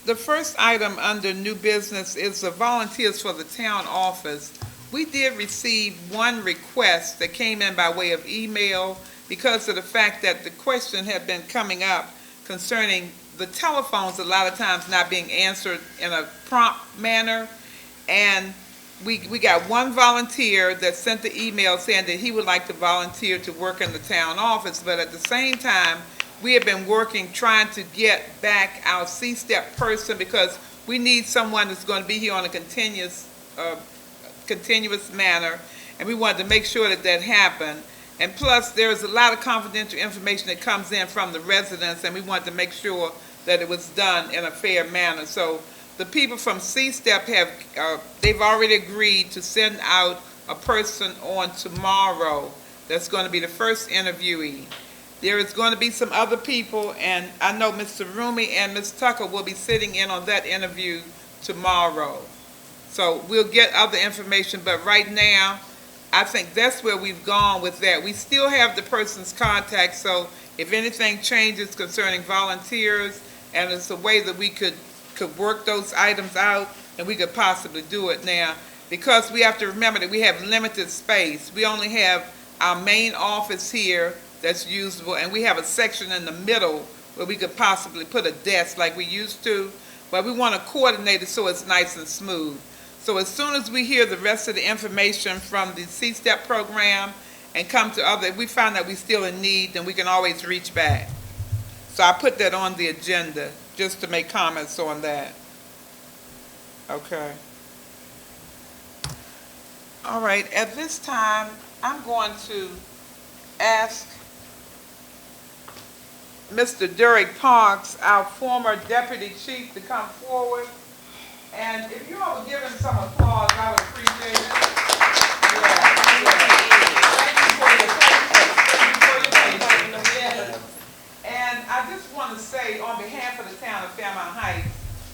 the first item under new business is the volunteers for the town office. We did receive one request that came in by way of email because of the fact that the question had been coming up concerning the telephones a lot of times not being answered in a prompt manner. And we got one volunteer that sent the email saying that he would like to volunteer to work in the town office, but at the same time, we have been working, trying to get back our C-step person because we need someone that's going to be here on a continuous manner, and we wanted to make sure that that happened. And plus, there's a lot of confidential information that comes in from the residents, and we wanted to make sure that it was done in a fair manner. So the people from C-Step they've already agreed to send out a person on tomorrow that's going to be the first interviewee. There is going to be some other people, and I know Mr. Rumi and Ms. Tucker will be sitting in on that interview tomorrow. So we'll get other information, but right now, I think that's where we've gone with that. We still have the person's contact, so if anything changes concerning volunteers, and it's a way that we could work those items out, and we could possibly do it now. Because we have to remember that we have limited space. We only have our main office here that's usable, and we have a section in the middle where we could possibly put a desk like we used to, but we want to coordinate it so it's nice and smooth. So as soon as we hear the rest of the information from the C-STEP program and come to other, if we find that we're still in need, then we can always reach back. So I put that on the agenda, just to make comments on that. Okay. All right, at this time, I'm going to ask Mr. Derek Parks, our former deputy chief, to come forward. And if you all would give him some applause, I would appreciate it. Thank you for your patience. And I just want to say, on behalf of the town of Fairmount Heights,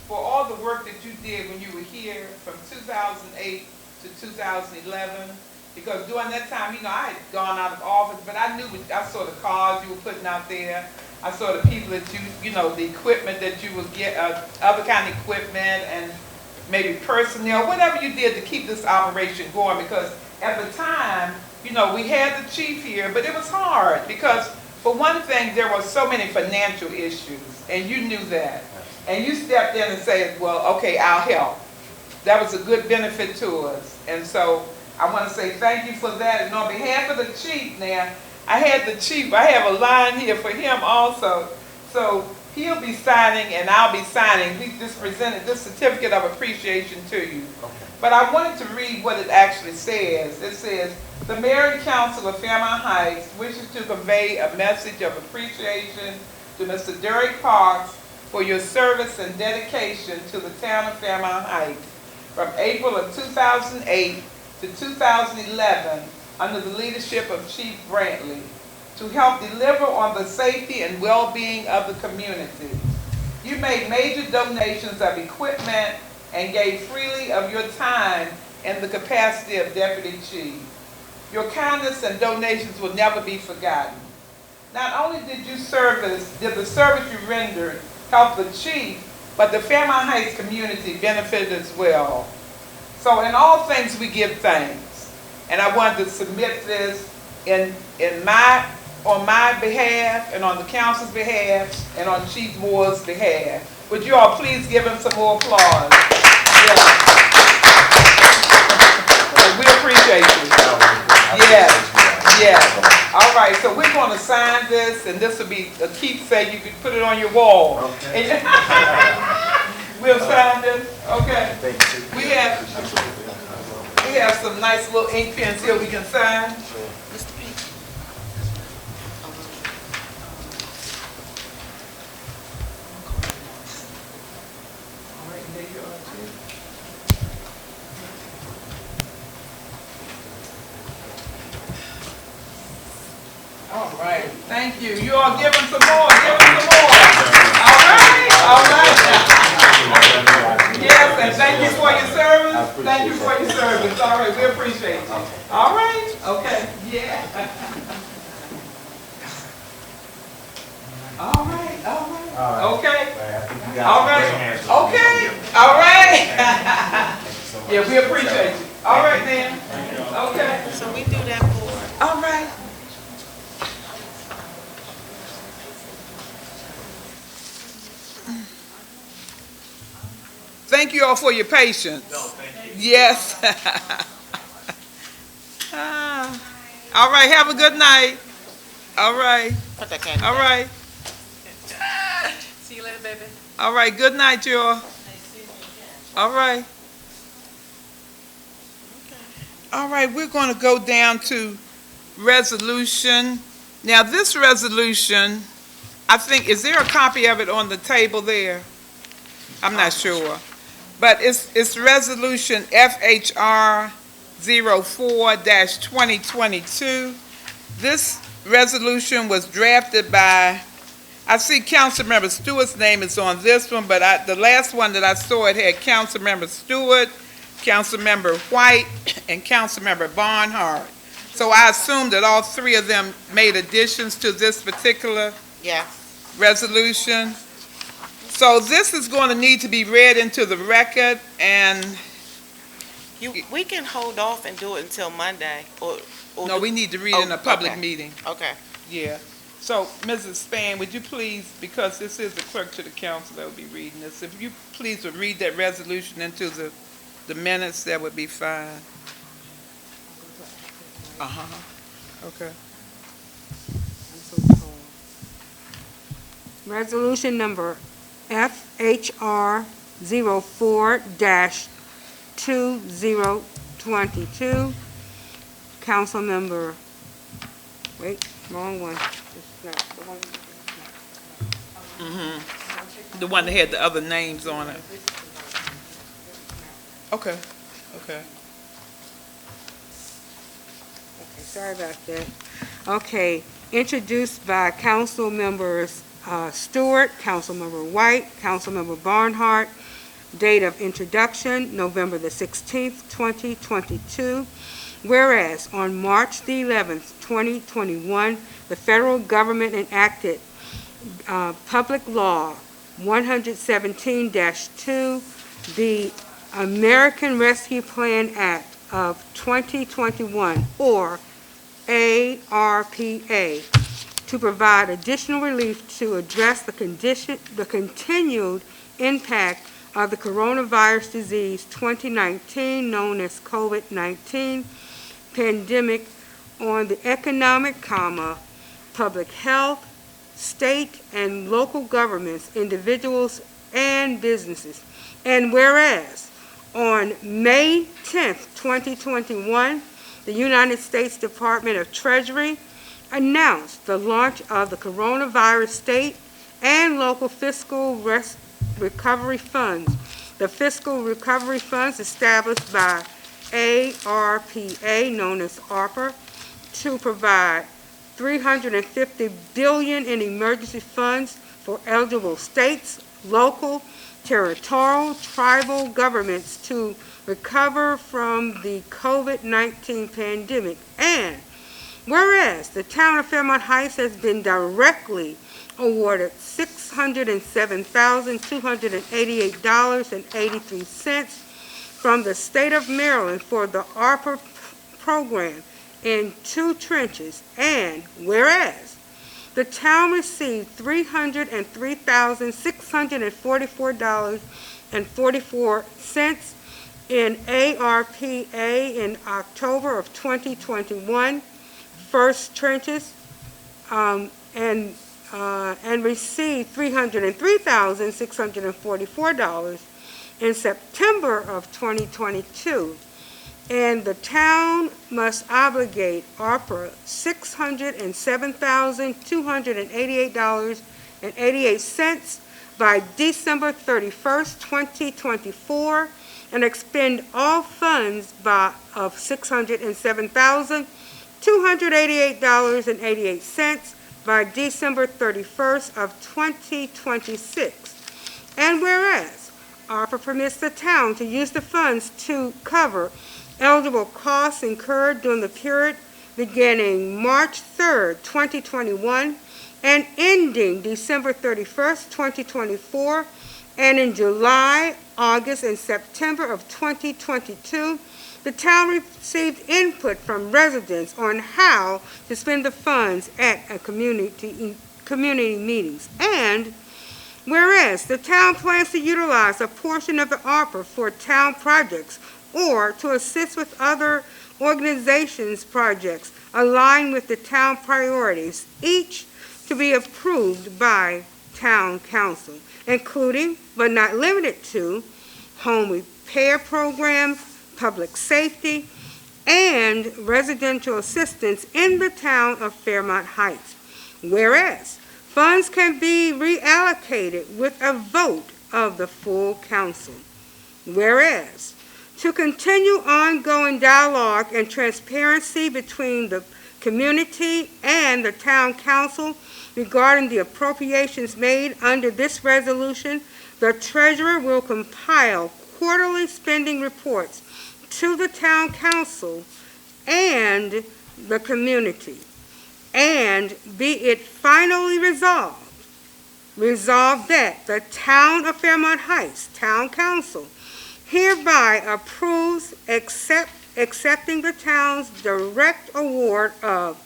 for all the work that you did when you were here from 2008 to 2011, because during that time, you know, I had gone out of office, but I saw the cars you were putting out there. I saw the people that you know, the equipment that you would get, other kind of equipment and maybe personnel, whatever you did to keep this operation going, because at the time, you know, we had the chief here, but it was hard because, for one thing, there were so many financial issues, and you knew that. And you stepped in and said, well, okay, I'll help. That was a good benefit to us. And so I want to say thank you for that. And on behalf of the chief now, I have a line here for him also. So he'll be signing and I'll be signing. We just presented this certificate of appreciation to you. Okay. But I wanted to read what it actually says. It says, the Mayor and Council of Fairmount Heights wishes to convey a message of appreciation to Mr. Derek Parks for your service and dedication to the town of Fairmount Heights from April of 2008 to 2011 under the leadership of Chief Brantley to help deliver on the safety and well-being of the community. You made major donations of equipment and gave freely of your time in the capacity of Deputy Chief. Your kindness and donations will never be forgotten. Not only did the service you rendered help the chief, but the Fairmount Heights community benefited as well. So in all things we give thanks. And I wanted to submit this on my behalf and on the council's behalf and on Chief Moore's behalf. Would you all please give him some more applause? Yeah. We appreciate you. Yes. Yes. All right, so we're going to sign this, and this will be a keepsake. You can put it on your wall. Okay. We'll sign this. Okay. We have some nice little ink pens here we can sign. All right, thank you. You all give him some more, give him some more. All right, all right. Yes, and thank you for your service. Thank you for your service. All right, we appreciate you. All right, okay, yeah. All right, okay. All right, okay, all right. Yeah, we appreciate you. All right, then. Okay. So we do that for. All right. Thank you all for your patience. No, thank you. Yes. All right, have a good night. All right. Put that candy All down. right. See you later, baby. All right, good night, y'all. All right. All right, we're going to go down to resolution. Now, this resolution, I think, is there a copy of it on the table there? I'm not sure. But it's resolution FHR 04-2022. This resolution was drafted by, I see Councilmember Stewart's name is on this one, but the last one that I saw, it had Councilmember Stewart, Councilmember White, and Councilmember Barnhart. So I assume that all three of them made additions to this particular resolution. So this is going to need to be read into the record, and we can hold off and do it until Monday. No, we need to read in a public meeting. Okay. Yeah. So, Mrs. Spann, would you please, because this is the clerk to the council that will be reading this, if you please would read that resolution into the minutes, that would be fine. Okay. I'm so tall. Resolution number FHR 04-2022. Councilmember, wait, wrong one. It's not the one. The one that had the other names on it. Okay, okay. Okay, sorry about that. Okay, introduced by Council Members Stewart, Councilmember White, Councilmember Barnhart. Date of introduction, November the 16th, 2022. Whereas on March the 11th, 2021, the federal government enacted Public Law 117-2, the American Rescue Plan Act of 2021, or ARPA, to provide additional relief to address the continued impact of the coronavirus disease 2019, known as COVID-19 pandemic, on the economic, public health, state and local governments, individuals, and businesses. And whereas on May 10th, 2021, the United States Department of Treasury announced the launch of the coronavirus state and local fiscal recovery funds. The fiscal recovery funds established by ARPA, known as ARPA, to provide $350 billion in emergency funds for eligible states, local, territorial, tribal governments to recover from the COVID-19 pandemic. And whereas the town of Fairmount Heights has been directly awarded $607,288.83 from the state of Maryland for the ARPA program in 2 trenches, and whereas the town received $303,644.44 in ARPA in October of 2021, first trenches, and received $303,644 in September of 2022. And the town must obligate ARPA $607,288.88 by December 31st, 2024, and expend all funds of $607,288.88 by December 31st of 2026. And whereas ARPA permits the town to use the funds to cover eligible costs incurred during the period beginning March 3rd, 2021, and ending December 31st, 2024, and in July, August, and September of 2022, the town received input from residents on how to spend the funds at a community meetings. And whereas the town plans to utilize a portion of the ARPA for town projects or to assist with other organizations' projects aligned with the town priorities, each to be approved by town council, including but not limited to home repair programs, public safety, and residential assistance in the town of Fairmount Heights. Whereas funds can be reallocated with a vote of the full council. Whereas to continue ongoing dialogue and transparency between the community and the town council regarding the appropriations made under this resolution, the treasurer will compile quarterly spending reports to the town council and the community. And be it finally resolved that the town of Fairmount Heights Town Council hereby approves accepting the town's direct award of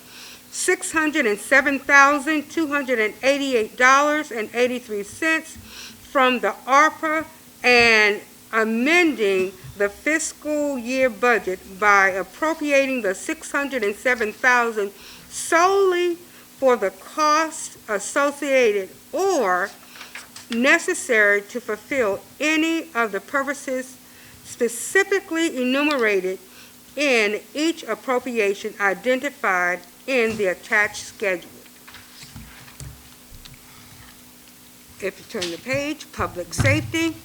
$607,288.83 from the ARPA and amending the fiscal year budget by appropriating the $607,000 solely for the costs associated or necessary to fulfill any of the purposes specifically enumerated in each appropriation identified in the attached schedule. If you turn the page, public safety,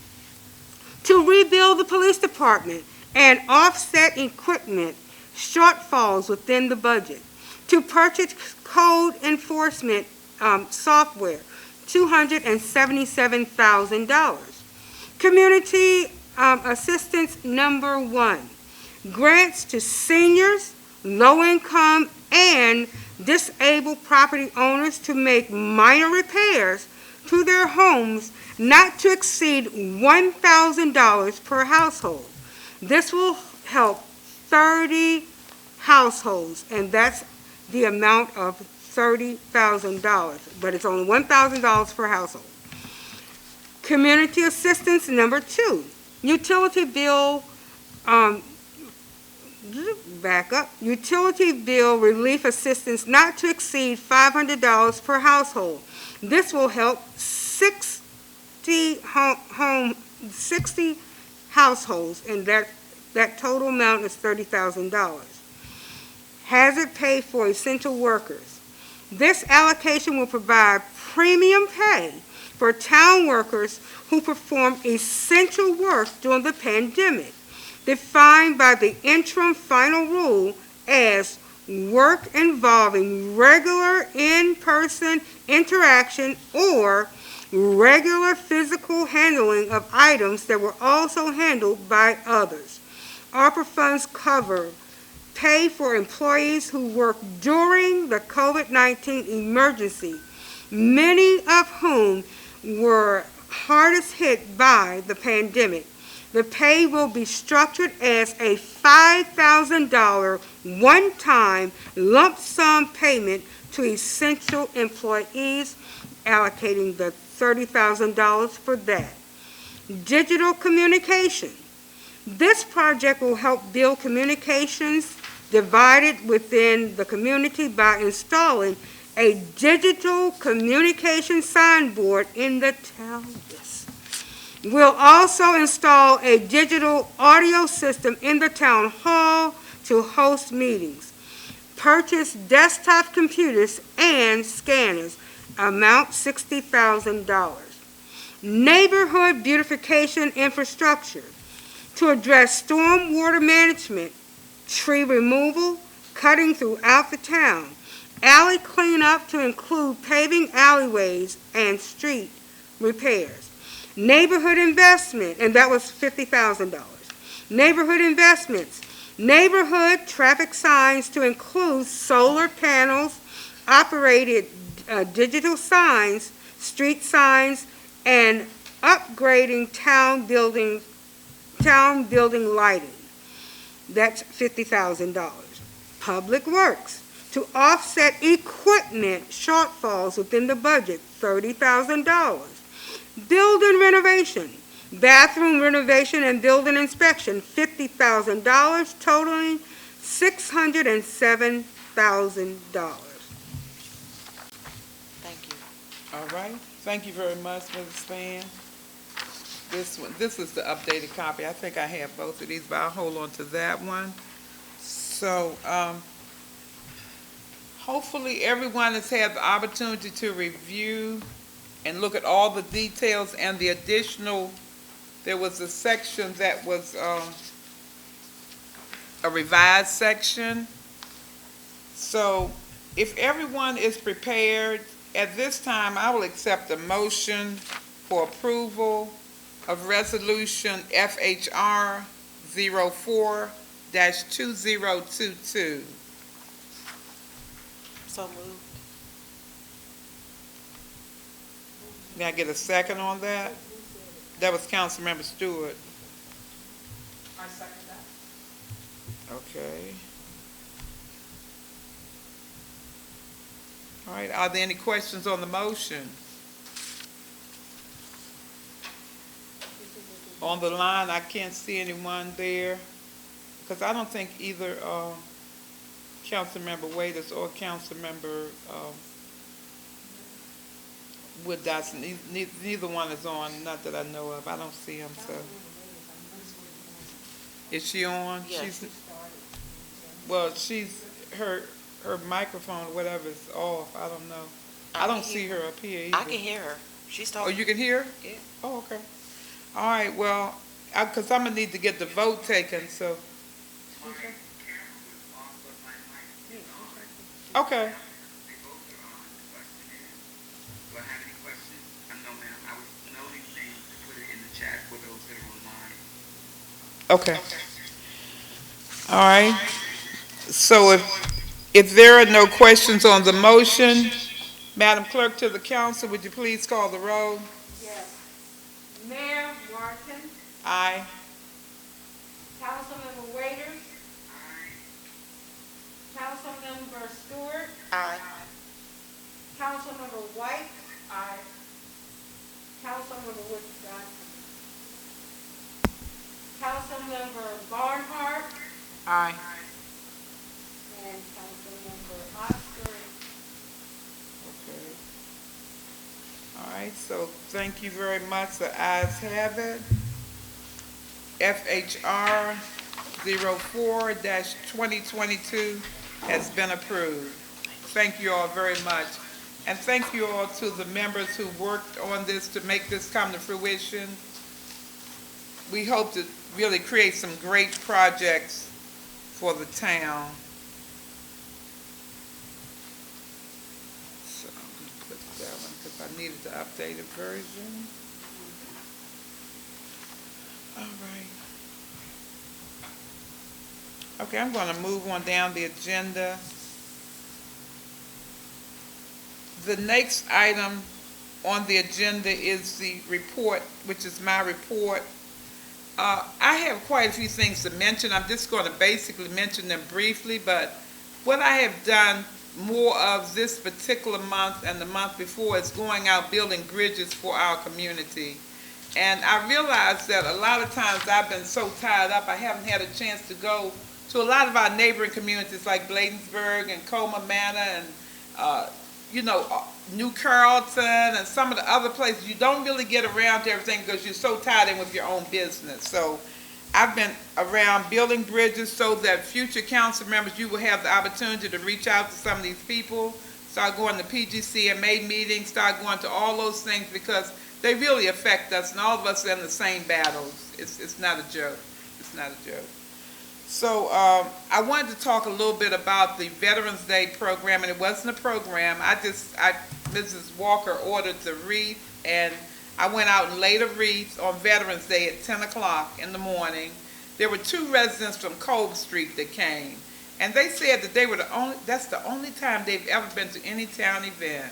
to rebuild the police department and offset equipment shortfalls within the budget, to purchase code enforcement software, $277,000. Community assistance number 1, grants to seniors, low-income, and disabled property owners to make minor repairs to their homes not to exceed $1,000 per household. This will help 30 households, and that's the amount of $30,000, but it's only $1,000 per household. Community assistance number 2, utility bill, utility bill relief assistance not to exceed $500 per household. This will help 60 households, and that total amount is $30,000. Hazard pay for essential workers. This allocation will provide premium pay for town workers who perform essential work during the pandemic, defined by the interim final rule as work involving regular in-person interaction or regular physical handling of items that were also handled by others. ARPA funds cover pay for employees who worked during the COVID-19 emergency, many of whom were hardest hit by the pandemic. The pay will be structured as a $5,000 one-time lump sum payment to essential employees, allocating the $30,000 for that. Digital communication. This project will help build communications divided within the community by installing a digital communication signboard in the town. We'll also install a digital audio system in the town hall to host meetings. Purchase desktop computers and scanners, amount $60,000. Neighborhood beautification infrastructure to address storm water management, tree removal, cutting throughout the town, alley cleanup to include paving alleyways and street repairs. Neighborhood investment, and that was $50,000. Neighborhood investments, neighborhood traffic signs to include solar panels, operated digital signs, street signs, and upgrading town building lighting. That's $50,000. Public works, to offset equipment shortfalls within the budget, $30,000. Building renovation, bathroom renovation and building inspection, $50,000, totaling $607,000. Thank you. All right, thank you very much, Mrs. Span. This is the updated copy. I think I have both of these, but I'll hold on to that one. So, hopefully everyone has had the opportunity to review and look at all the details and the additional, there was a section that was a revised section. So if everyone is prepared, at this time I will accept a motion for approval of resolution FHR 04-2022. So moved. May I get a second on that? That was Councilmember Stewart. I second that. Okay. All right, are there any questions on the motion? on the line. I can't see anyone there, because I don't think either Councilmember Waiters or Councilmember Wood Dotson, neither one is on, not that I know of. I don't see them, so. Is she on? Yes. Well, her microphone or whatever is off. I don't know. I don't see her up here either. I can hear her. She's Oh, talking. you can hear her? Yeah. Oh, okay. All right, well, because I'm going to need to get the vote taken, so. Okay. Do I have any questions? No, ma'am. I was noting things to put it in the chat for those that are online. Okay. All right. So if there are no questions on the motion, Madam Clerk to the council, would you please call the roll? Yes. Mayor Martin, Aye. Councilmember Waiters, Councilmember Stewart, Aye. Councilmember White. Aye. Councilmember Wood Johnson. Councilmember Barnhart Aye. and Councilmember Oscar. Okay. All right, so thank you very much. The ayes have it. FHR 04-2022 has been approved. Thank you all very much. And thank you all to the members who worked on this to make this come to fruition. We hope to really create some great projects for the town. So I'm going to put that one because I needed the updated version. All right. Okay, I'm going to move on down the agenda. The next item on the agenda is the report, which is my report. I have quite a few things to mention. I'm just going to basically mention them briefly, but what I have done more of this particular month and the month before is going out building bridges for our community. And I realize that a lot of times I've been so tied up, I haven't had a chance to go to a lot of our neighboring communities like Bladensburg and Colma Manor and New Carrollton and some of the other places. You don't really get around to everything because you're so tied in with your own business. So I've been around building bridges so that future council members, you will have the opportunity to reach out to some of these people, start going to PGCMA meetings, start going to all those things because they really affect us and all of us are in the same battles. It's not a joke. It's not a joke. So I wanted to talk a little bit about the Veterans Day program, and it wasn't a program. Mrs. Walker ordered the wreath, and I went out and laid a wreath on Veterans Day at 10 o'clock in the morning. There were 2 residents from Cove Street that came, and they said that that's the only time they've ever been to any town event.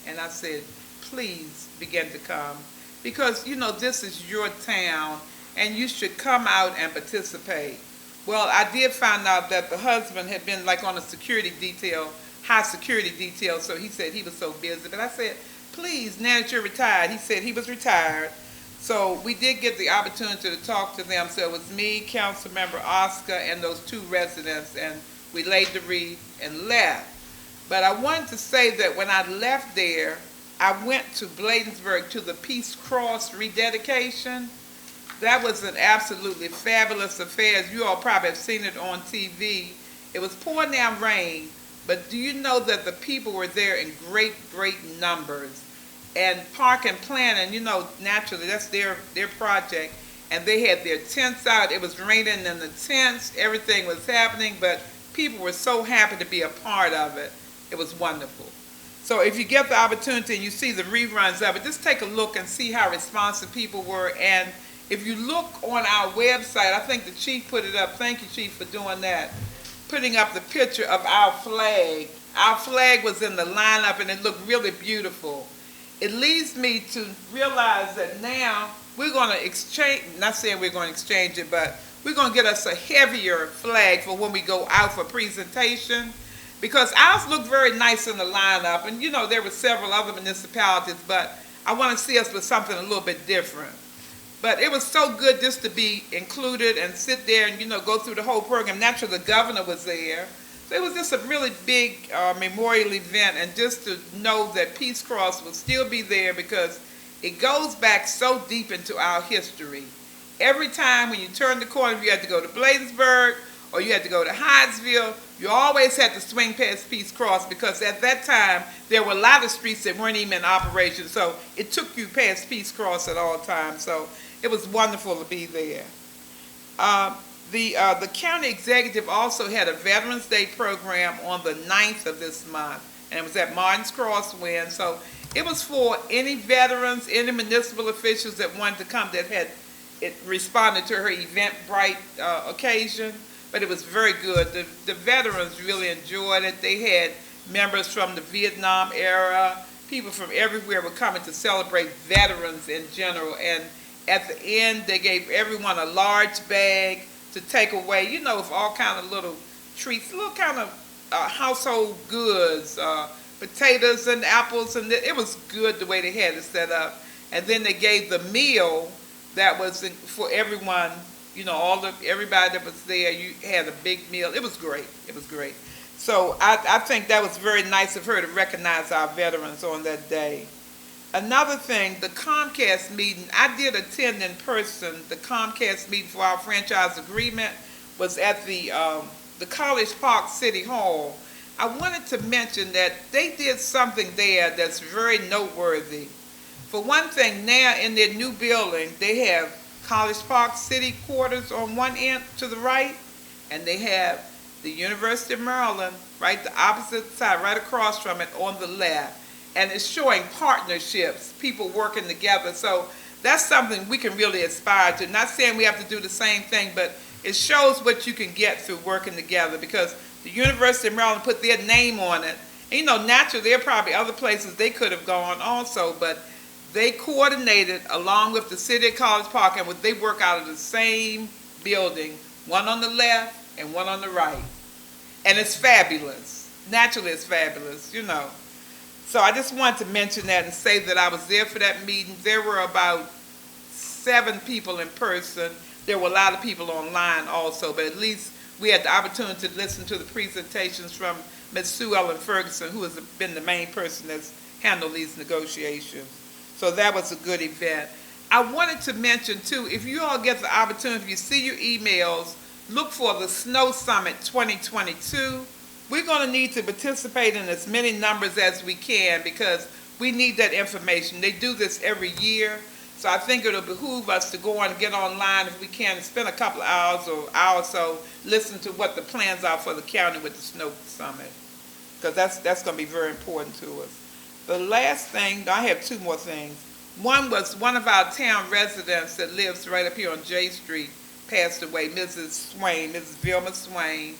And I said, please begin to come, because, this is your town, and you should come out and participate. Well, I did find out that the husband had been on a security detail, high security detail, so he said he was so busy. But I said, please, now that you're retired, he said he was retired. So we did get the opportunity to talk to them. So it was me, Councilmember Oscar, and those 2 residents, and we laid the wreath and left. But I wanted to say that when I left there, I went to Bladensburg to the Peace Cross rededication. That was an absolutely fabulous affair. As you all probably have seen it on TV. It was pouring down rain, but do you know that the people were there in great, great numbers? And Park and Planning, naturally, that's their project, and they had their tents out. It was raining in the tents. Everything was happening, but people were so happy to be a part of it. It was wonderful. So if you get the opportunity and you see the reruns of it, just take a look and see how responsive people were. And if you look on our website, I think the chief put it up. Thank you, Chief, for doing that. Putting up the picture of our flag. Our flag was in the lineup, and it looked really beautiful. It leads me to realize that now we're going to exchange, not saying we're going to exchange it, but we're going to get us a heavier flag for when we go out for presentation, because ours looked very nice in the lineup, and there were several other municipalities, but I want to see us with something a little bit different. But it was so good just to be included and sit there and, go through the whole program. Naturally, the governor was there. So it was just a really big memorial event, and just to know that Peace Cross will still be there because it goes back so deep into our history. Every time when you turn the corner, if you had to go to Bladensburg or you had to go to Hyattsville, you always had to swing past Peace Cross because at that time there were a lot of streets that weren't even in operation. So it took you past Peace Cross at all times. So it was wonderful to be there. The county executive also had a Veterans Day program on the 9th of this month, and it was at Martin's Crosswind. So it was for any veterans, any municipal officials that wanted to come that had responded to her Eventbrite occasion. But it was very good. The veterans really enjoyed it. They had members from the Vietnam era. People from everywhere were coming to celebrate veterans in general. And at the end, they gave everyone a large bag to take away, with all kind of little treats, little kind of household goods, potatoes and apples, and it was good the way they had it set up. And then they gave the meal that was for everyone, everybody that was there. You had a big meal. It was great. It was great. So I think that was very nice of her to recognize our veterans on that day. Another thing, the Comcast meeting, I did attend in person. The Comcast meeting for our franchise agreement was at the College Park City Hall. I wanted to mention that they did something there that's very noteworthy. For one thing, now in their new building, they have College Park City Quarters on one end to the right, and they have the University of Maryland right the opposite side, right across from it on the left. And it's showing partnerships, people working together. So that's something we can really aspire to. Not saying we have to do the same thing, but it shows what you can get through working together, because the University of Maryland put their name on it. And, naturally, there are probably other places they could have gone also, but they coordinated along with the City of College Park, and they work out of the same building, one on the left and one on the right. And it's fabulous. Naturally, it's fabulous, So I just wanted to mention that and say that I was there for that meeting. There were about 7 people in person. There were a lot of people online also, but at least we had the opportunity to listen to the presentations from Ms. Sue Ellen Ferguson, who has been the main person that's handled these negotiations. So that was a good event. I wanted to mention too, if you all get the opportunity, if you see your emails, look for the Snow Summit 2022. We're going to need to participate in as many numbers as we can because we need that information. They do this every year, so I think it'll behoove us to go on and get online if we can and spend a couple of hours or hour or so listen to what the plans are for the county with the Snow Summit, because that's going to be very important to us. The last thing, I have 2 more things. One was one of our town residents that lives right up here on J Street passed away, Mrs. Vilma Swain.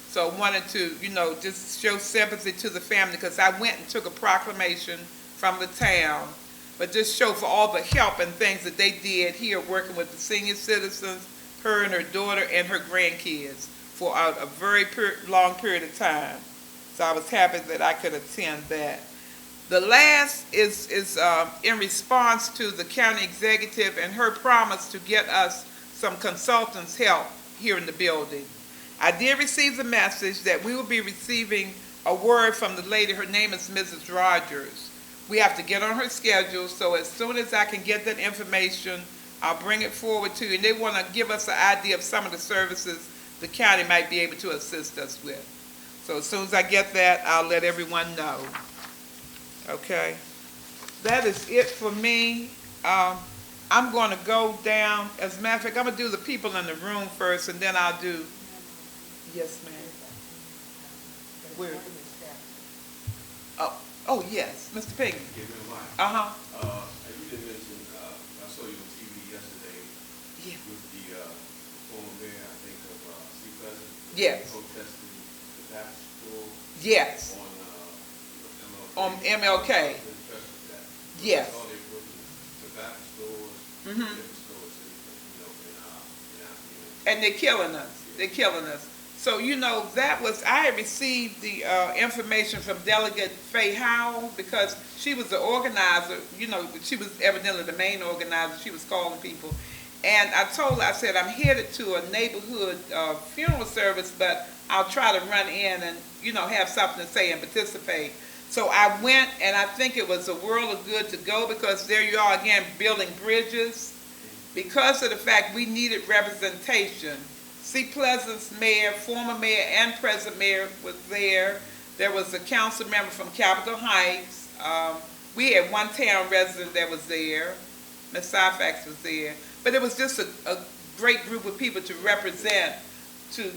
So I wanted to, just show sympathy to the family, because I went and took a proclamation from the town, but just show for all the help and things that they did here working with the senior citizens, her and her daughter and her grandkids for a very long period of time. So I was happy that I could attend that. The last is in response to the county executive and her promise to get us some consultants' help here in the building. I did receive the message that we will be receiving a word from the lady. Her name is Mrs. Rogers. We have to get on her schedule, so as soon as I can get that information, I'll bring it forward to you. And they want to give us an idea of some of the services the county might be able to assist us with. So as soon as I get that, I'll let everyone know. Okay? That is it for me. I'm going to go down. As a matter of fact, I'm going to do the people in the room first, and then I'll do... Yes, ma'am. Where? Oh, yes, Mr. Piggy. Uh-huh. You did mention, I saw you on TV yesterday with the former mayor, I think, of Sea Pleasant. Yes. Protesting the Baptist store. Yes. On MLK. Yes. I saw they put the Baptist stores, different stores, And they're killing us. They're killing us. So, I had received the information from Delegate Faye Howell because she was the organizer, she was evidently the main organizer. She was calling people. And I told her, I said, I'm headed to a neighborhood funeral service, but I'll try to run in and, have something to say and participate. So I went, and I think it was a world of good to go because there you are again, building bridges. Because of the fact we needed representation. C. Pleasant's mayor, former mayor, and present mayor was there. There was a council member from Capitol Heights. We had one town resident that was there. Ms. Syfax was there. But it was just a great group of people to represent, to,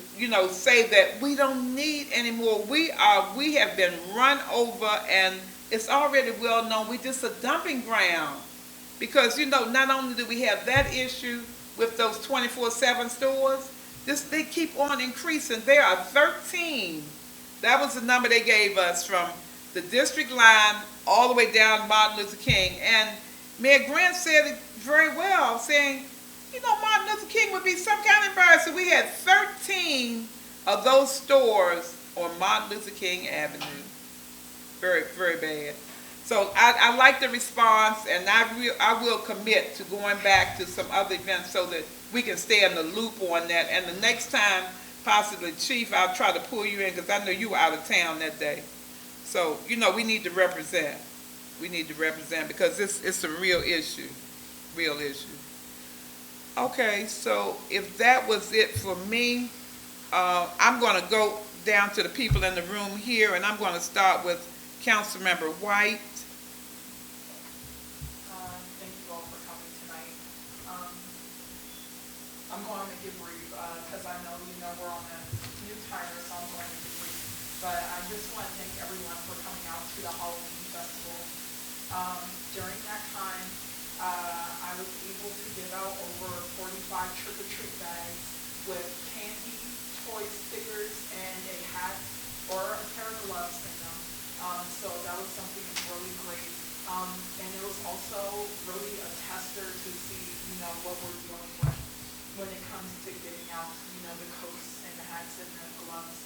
say that we don't need anymore. We have been run over, and it's already well known. We're just a dumping ground. Because, not only do we have that issue with those 24/7 stores, they keep on increasing. There are 13. That was the number they gave us from the district line all the way down Martin Luther King. And Mayor Grant said it very well, saying, Martin Luther King would be some kind of embarrassment. We had 13 of those stores on Martin Luther King Avenue. Very, very bad. So I like the response, and I will commit to going back to some other events so that we can stay in the loop on that. And the next time, possibly, Chief, I'll try to pull you in because I know you were out of town that day. So, we need to represent. We need to represent because it's a real issue. Real issue. Okay, so if that was it for me, I'm going to go down to the people in the room here, and I'm going to start with Councilmember White. Thank you all for coming tonight. I'm going to make it brief because I know we're on a new timer, so I'm going to make it brief. But I just want to thank everyone for coming out to the Halloween festival. During that time, I was able to give out over 45 trick-or-treat bags with candy, toys, stickers, and a hat or a pair of gloves in them. So that was something really great. And it was also really a tester to see, what we're dealing with when it comes to getting out, the coats and the hats and the gloves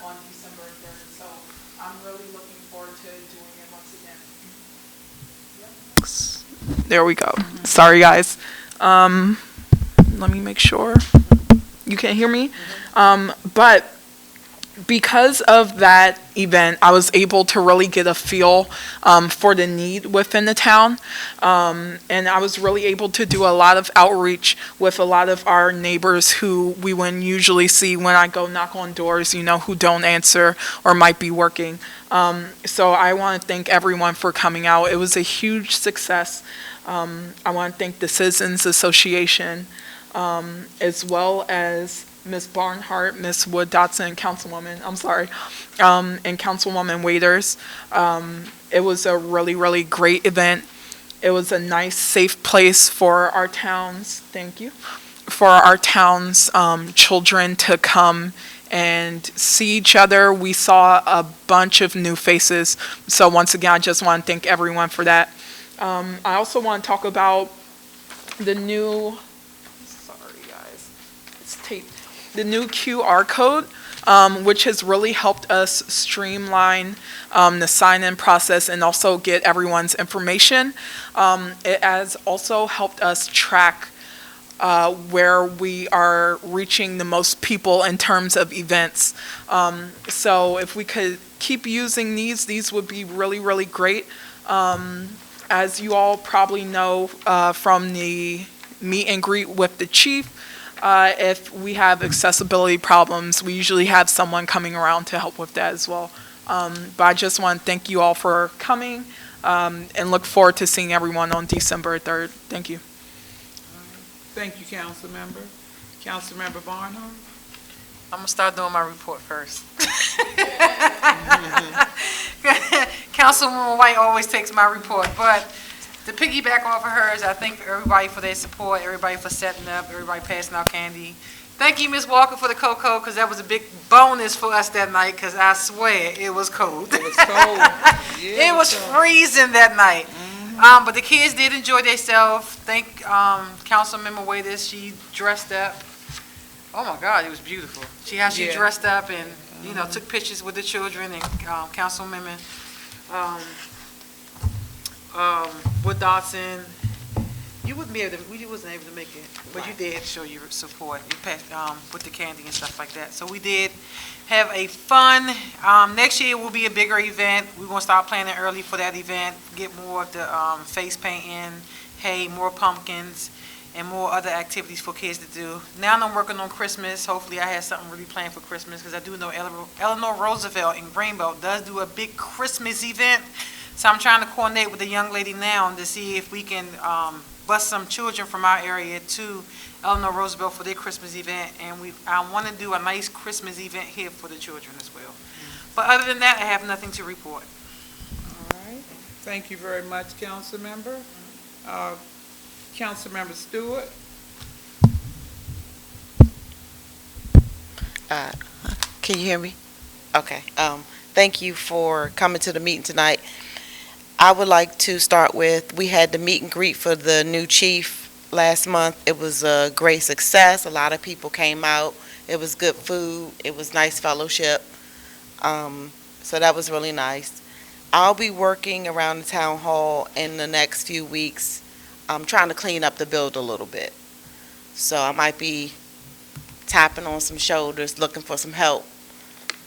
on December 3rd. So I'm really looking forward to doing it once again. Yep. There we go. Sorry, guys. Let me make sure you can hear me. But because of that event, I was able to really get a feel for the need within the town. And I was really able to do a lot of outreach with a lot of our neighbors who we wouldn't usually see when I go knock on doors, who don't answer or might be working. So I want to thank everyone for coming out. It was a huge success. I want to thank the Citizens Association, as well as Ms. Barnhart, Ms. Wood Dotson, and Councilwoman Waiters. It was a really, really great event. It was a nice, safe place for our towns, for our town's children to come and see each other. We saw a bunch of new faces. So once again, I just want to thank everyone for that. I also want to talk about the new, the new QR code, which has really helped us streamline the sign-in process and also get everyone's information. It has also helped us track where we are reaching the most people in terms of events. So if we could keep using these would be really, really great. As you all probably know from the meet and greet with the chief, if we have accessibility problems, we usually have someone coming around to help with that as well. But I just want to thank you all for coming and look forward to seeing everyone on December 3rd. Thank you. Thank you, Councilmember. Councilmember Barnhart. I'm gonna start doing my report first. Councilwoman White always takes my report, but to piggyback off of hers, I thank everybody for their support, everybody for setting up, everybody passing out candy. Thank you, Ms. Walker, for the cocoa, because that was a big bonus for us that night, because I swear it was cold. It was cold. Yeah, it was freezing that night. But the kids did enjoy themselves. Thank Councilmember Waiters, she dressed up. Oh my God, it was beautiful. How she Yeah. dressed up and, took pictures with the children and Councilwomen um, Wood Dotson. You wasn't able to make it, but you did show your support. You passed with the candy and stuff like that. So we did have a fun. Next year will be a bigger event. We're gonna start planning early for that event. Get more of the face painting, more pumpkins, and more other activities for kids to do. Now I'm working on Christmas. Hopefully, I have something really planned for Christmas because I do know Eleanor Roosevelt in Greenbelt does do a big Christmas event. So I'm trying to coordinate with the young lady now to see if we can bus some children from our area to Eleanor Roosevelt for their Christmas event, and I want to do a nice Christmas event here for the children as well. But other than that, I have nothing to report. All right. Thank you very much, Council Member. Council Member Stewart. Can you hear me? Okay. Thank you for coming to the meeting tonight. I would like to start with, we had the meet and greet for the new chief last month. It was a great success. A lot of people came out. It was good food. It was nice fellowship. So that was really nice. I'll be working around the town hall in the next few weeks. I'm trying to clean up the building a little bit. So I might be tapping on some shoulders, looking for some help.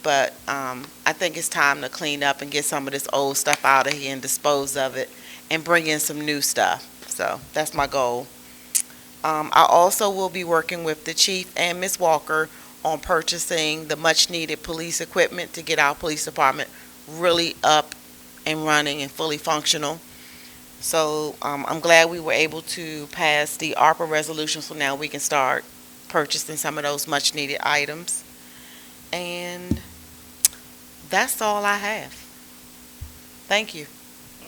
But I think it's time to clean up and get some of this old stuff out of here and dispose of it and bring in some new stuff. So that's my goal. I also will be working with the chief and Ms. Walker on purchasing the much-needed police equipment to get our police department really up and running and fully functional. So I'm glad we were able to pass the ARPA resolution, so now we can start purchasing some of those much-needed items. And that's all I have. Thank you.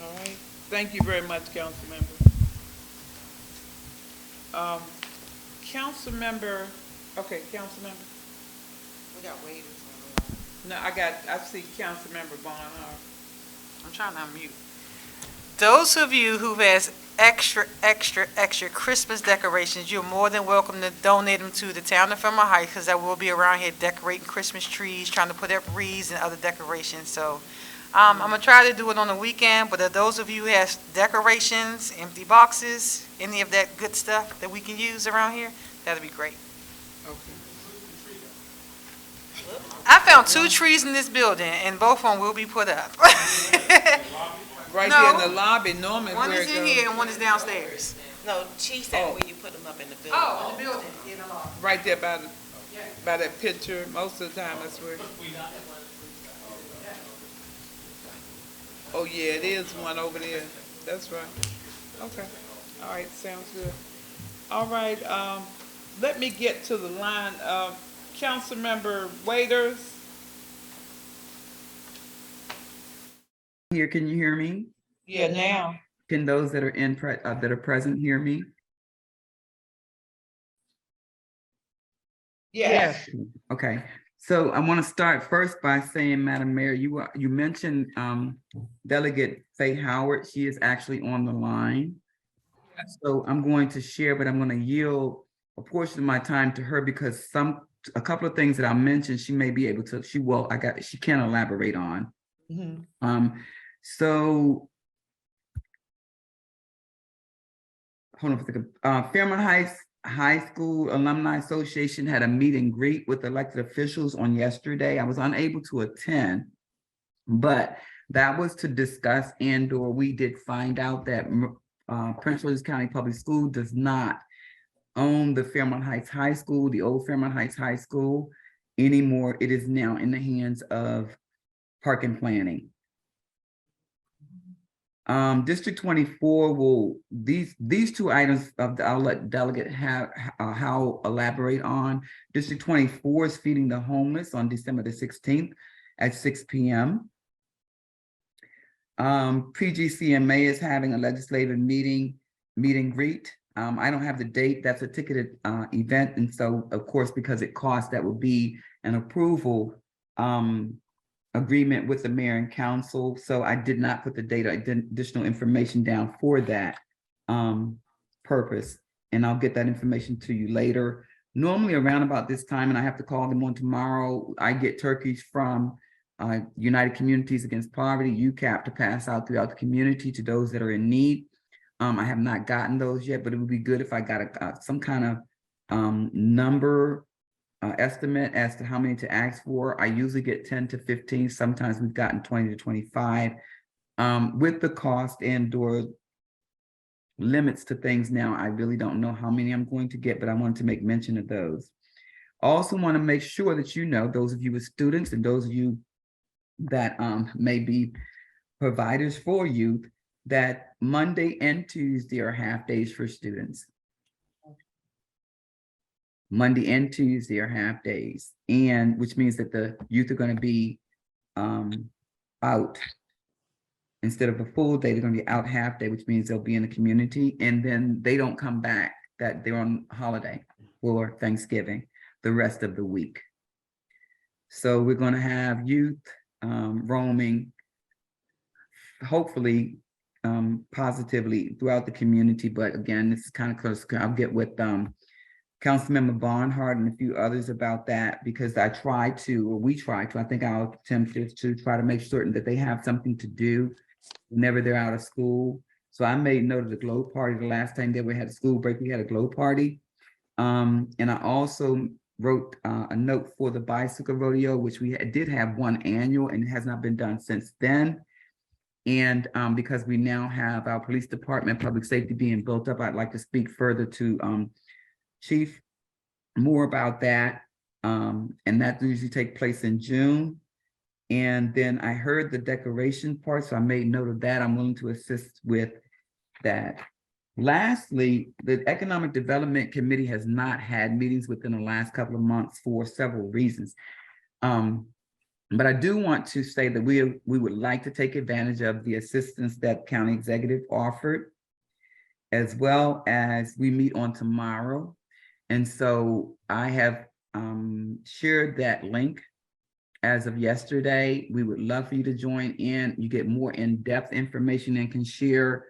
All right. Thank you very much, Council Member. Council Member. Okay, Council Member. We got waiters. No, I see Council Member Barnhart. I'm trying to unmute. Those of you who has extra Christmas decorations, you're more than welcome to donate them to the town of Fairmount Heights, because I will be around here decorating Christmas trees, trying to put up wreaths and other decorations. So I'm going to try to do it on the weekend, but if those of you who have decorations, empty boxes, any of that good stuff that we can use around here, that'd be great. Okay. I found 2 trees in this building, and both of them will be put up. Right No. there in the lobby, Norman. One where is it in goes. here and one is downstairs. No, she said where you put them up in the building. Oh, in the building, in the lobby. Right there by that picture. Most of the time, that's where. Oh yeah, it is one over there. That's right. Okay. All right. Sounds good. All right. Let me get to the line. Council Member Waiters. Here, can you hear me? Yeah. Now. Can those that are that are present hear me? Yes. Okay, so I want to start first by saying, Madam Mayor, you mentioned Delegate Faye Howard. She is actually on the line. So I'm going to share, but I'm going to yield a portion of my time to her because a couple of things that I mentioned, she may be able to. She can elaborate on. So hold on for a second. Fairmount Heights High School Alumni Association had a meet and greet with elected officials on yesterday. I was unable to attend, but that was to discuss and/or we did find out that Prince George's County Public School does not own the Fairmount Heights High School, the old Fairmount Heights High School anymore. It is now in the hands of Park and Planning. District 24 will, these 2 items I'll let Delegate Howe elaborate on. District 24 is feeding the homeless on December the 16th at 6 p.m. PGCMA is having a legislative meet and greet. I don't have the date. That's a ticketed event. And so, of course, because it costs, that will be an approval agreement with the mayor and council. So I did not put the data, additional information down for that purpose. And I'll get that information to you later. Normally around about this time, and I have to call them on tomorrow, I get turkeys from United Communities Against Poverty, UCAP, to pass out throughout the community to those that are in need. I have not gotten those yet, but it would be good if I got some kind of number estimate as to how many to ask for. I usually get 10 to 15. Sometimes we've gotten 20 to 25. With the cost and or limits to things now, I really don't know how many I'm going to get, but I wanted to make mention of those. Also want to make sure that you know, those of you with students and those of you that may be providers for youth, that Monday and Tuesday are half days for students. Monday and Tuesday are half days, and which means that the youth are going to be out. Instead of a full day, they're going to be out half day, which means they'll be in the community, and then they don't come back, that they're on holiday for Thanksgiving the rest of the week. So we're going to have youth roaming, hopefully positively throughout the community. But again, this is kind of close. I'll get with Councilmember Barnhart and a few others about that, because I try to, or we try to, I think our attempt is to try to make certain that they have something to do whenever they're out of school. So I made note of the glow party. The last time that we had a school break, we had a glow party. And I also wrote a note for the bicycle rodeo, which we did have one annual, and it has not been done since then. And because we now have our police department, public safety being built up, I'd like to speak further to Chief more about that. And that usually takes place in June. And then I heard the decoration part, so I made note of that. I'm willing to assist with that. Lastly, the Economic Development Committee has not had meetings within the last couple of months for several reasons. But I do want to say that we would like to take advantage of the assistance that county executive offered, as well as we meet on tomorrow. And so I have shared that link as of yesterday. We would love for you to join in. You get more in-depth information and can share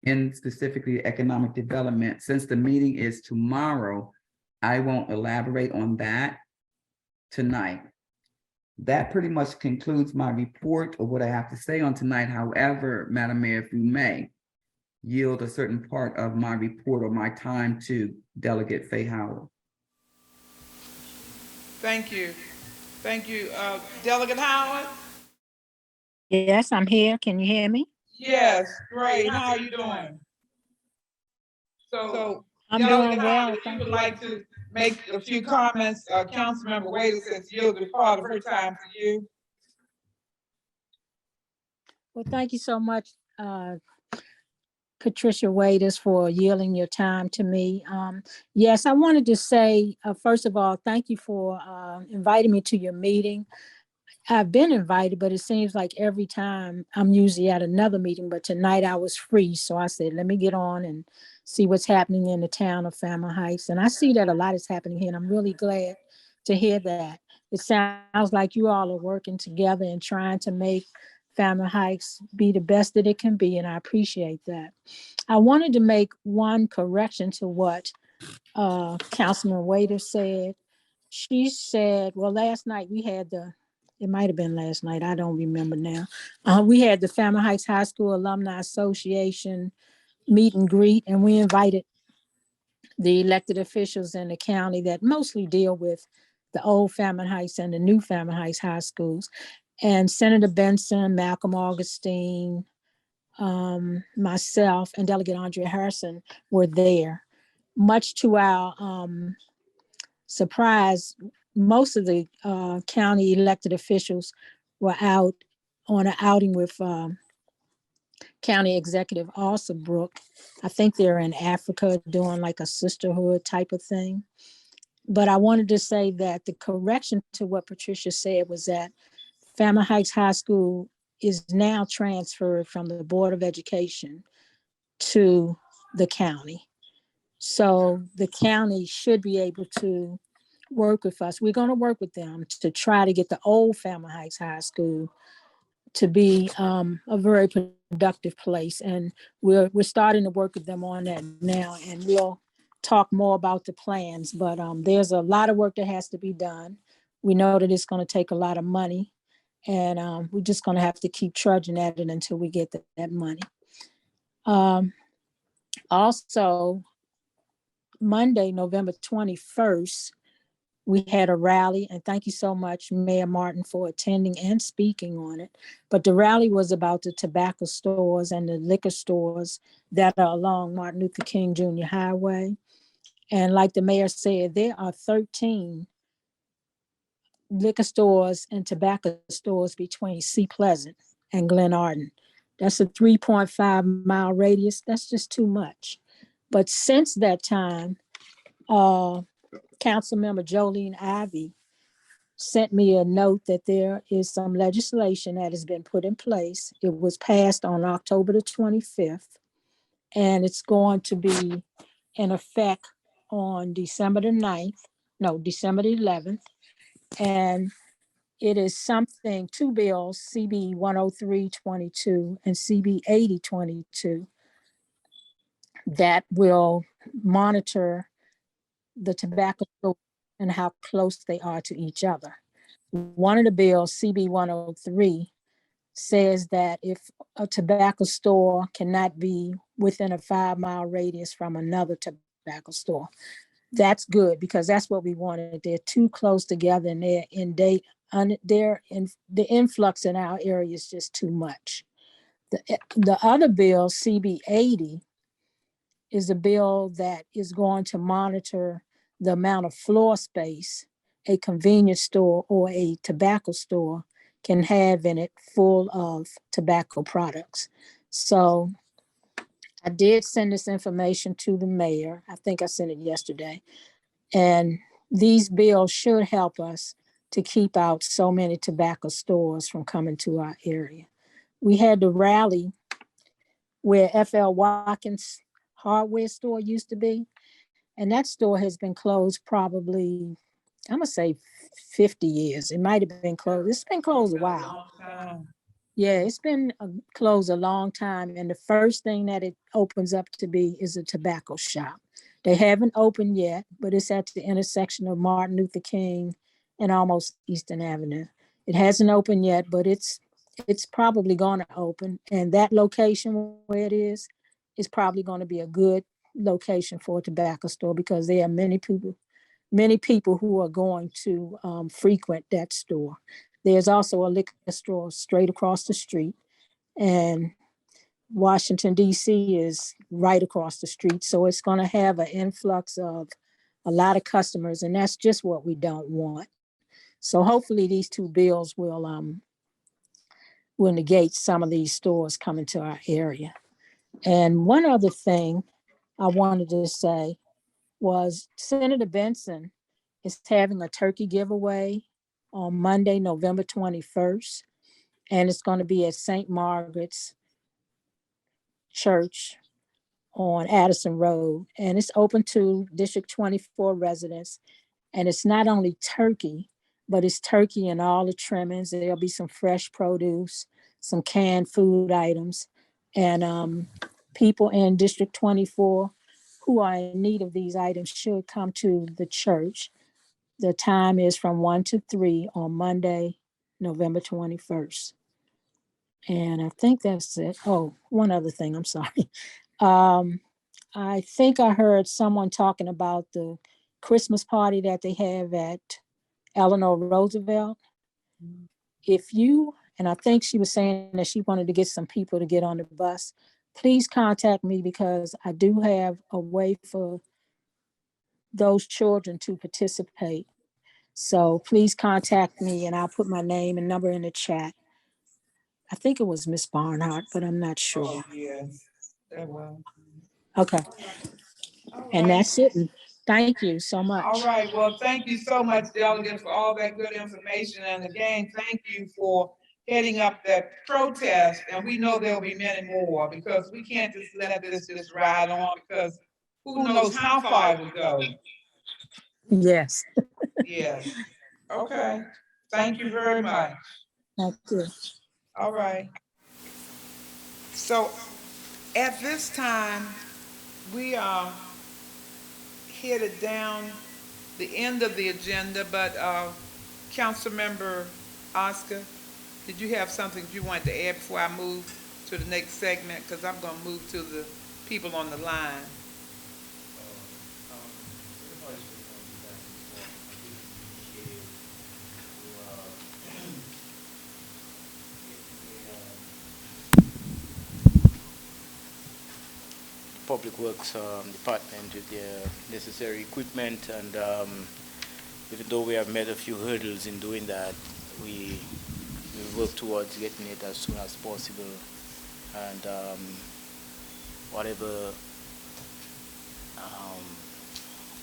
in specifically economic development. Since the meeting is tomorrow, I won't elaborate on that tonight. That pretty much concludes my report of what I have to say on tonight. However, Madam Mayor, if you may, yield a certain part of my report or my time to Delegate Faye Howard. Thank you. Thank you. Delegate Howard? Yes, I'm here. Can you hear me? Yes, great. How are you doing? So, I'm Delegate doing Howard, well. if you Thank would you. like to make a few comments, Councilmember Wade has yielded part of her time to you. Well, thank you so much, Patricia Waiters, for yielding your time to me. Yes, I wanted to say, first of all, thank you for inviting me to your meeting. I've been invited, but it seems like every time I'm usually at another meeting, but tonight I was free. So I said, let me get on and see what's happening in the town of Fairmount Heights. And I see that a lot is happening here, and I'm really glad to hear that. It sounds like you all are working together and trying to make Fairmount Heights be the best that it can be, and I appreciate that. I wanted to make one correction to what Councilman Waiter said. She said, well, last night we had it might have been last night, I don't remember now. We had the Fairmount Heights High School Alumni Association meet and greet, and we invited the elected officials in the county that mostly deal with the old Fairmount Heights and the new Fairmount Heights high schools. And Senator Benson, Malcolm Augustine, myself, and Delegate Andrea Harrison were there. Much to our surprise, most of the county elected officials were out on an outing with County Executive Alsabrook. I think they're in Africa doing like a sisterhood type of thing. But I wanted to say that the correction to what Patricia said was that Fairmount Heights High School is now transferred from the Board of Education to the county. So the county should be able to work with us. We're going to work with them to try to get the old Fairmount Heights High School to be a very productive place. And we're starting to work with them on that now, and we'll talk more about the plans, but there's a lot of work that has to be done. We know that it's going to take a lot of money, and we're just going to have to keep trudging at it until we get that money. Also, Monday, November 21st, we had a rally, and thank you so much, Mayor Martin, for attending and speaking on it. But the rally was about the tobacco stores and the liquor stores that are along Martin Luther King Jr. Highway. And like the mayor said, there are 13 liquor stores and tobacco stores between Sea Pleasant and Glen Arden. That's a 3.5-mile radius. That's just too much. But since that time, Councilmember Jolene Ivy sent me a note that there is some legislation that has been put in place. It was passed on October the 25th, and it's going to be in effect on December the 9th, no, December the 11th. And it is something, two bills, CB 10322 and CB 8022, that will monitor the tobacco stores and how close they are to each other. One of the bills, CB 103, says that if a tobacco store cannot be within a 5-mile radius from another tobacco store, that's good, because that's what we wanted. They're too close together, and the influx in our area is just too much. The other bill, CB 80, is a bill that is going to monitor the amount of floor space a convenience store or a tobacco store can have in it full of tobacco products. So I did send this information to the mayor. I think I sent it yesterday. And these bills should help us to keep out so many tobacco stores from coming to our area. We had the rally where F.L. Watkins hardware store used to be, and that store has been closed probably, I'm gonna say 50 years. It might have been closed. It's been closed a while. Yeah, it's been closed a long time. And the first thing that it opens up to be is a tobacco shop. They haven't opened yet, but it's at the intersection of Martin Luther King and almost Eastern Avenue. It hasn't opened yet, but it's probably going to open. And that location where it is probably going to be a good location for a tobacco store, because there are many people who are going to frequent that store. There's also a liquor store straight across the street, and Washington, D.C. is right across the street. So it's going to have an influx of a lot of customers, and that's just what we don't want. So hopefully these two bills will negate some of these stores coming to our area. And one other thing I wanted to say was Senator Benson is having a turkey giveaway on Monday, November 21st. And it's going to be at St. Margaret's Church on Addison Road. And it's open to District 24 residents. And it's not only turkey, but it's turkey and all the trimmings. There'll be some fresh produce, some canned food items. And people in District 24 who are in need of these items should come to the church. The time is from 1 to 3 on Monday, November 21st. And I think that's it. Oh, one other thing, I'm sorry. I think I heard someone talking about the Christmas party that they have at Eleanor Roosevelt. And I think she was saying that she wanted to get some people to get on the bus, please contact me, because I do have a way for those children to participate. So please contact me, and I'll put my name and number in the chat. I think it was Miss Barnhart, but I'm not sure. Yes, that was. Okay, and that's it. And thank you so All much. right, well, thank you so much, delegates, for all that good information. And again, thank you for heading up that protest. And we know there'll be many more, because we can't just let this just ride on, because who knows how far it would go. Yes, Yes. Okay. Thank you very much. thank you. All right. So at this time, we are headed down the end of the agenda, but Councilmember Oscar, did you have something you wanted to add before I move to the next segment? Because I'm going to move to the people on the line. Public Works Department with their necessary equipment, and even though we have met a few hurdles in doing that, we work towards getting it as soon as possible, and whatever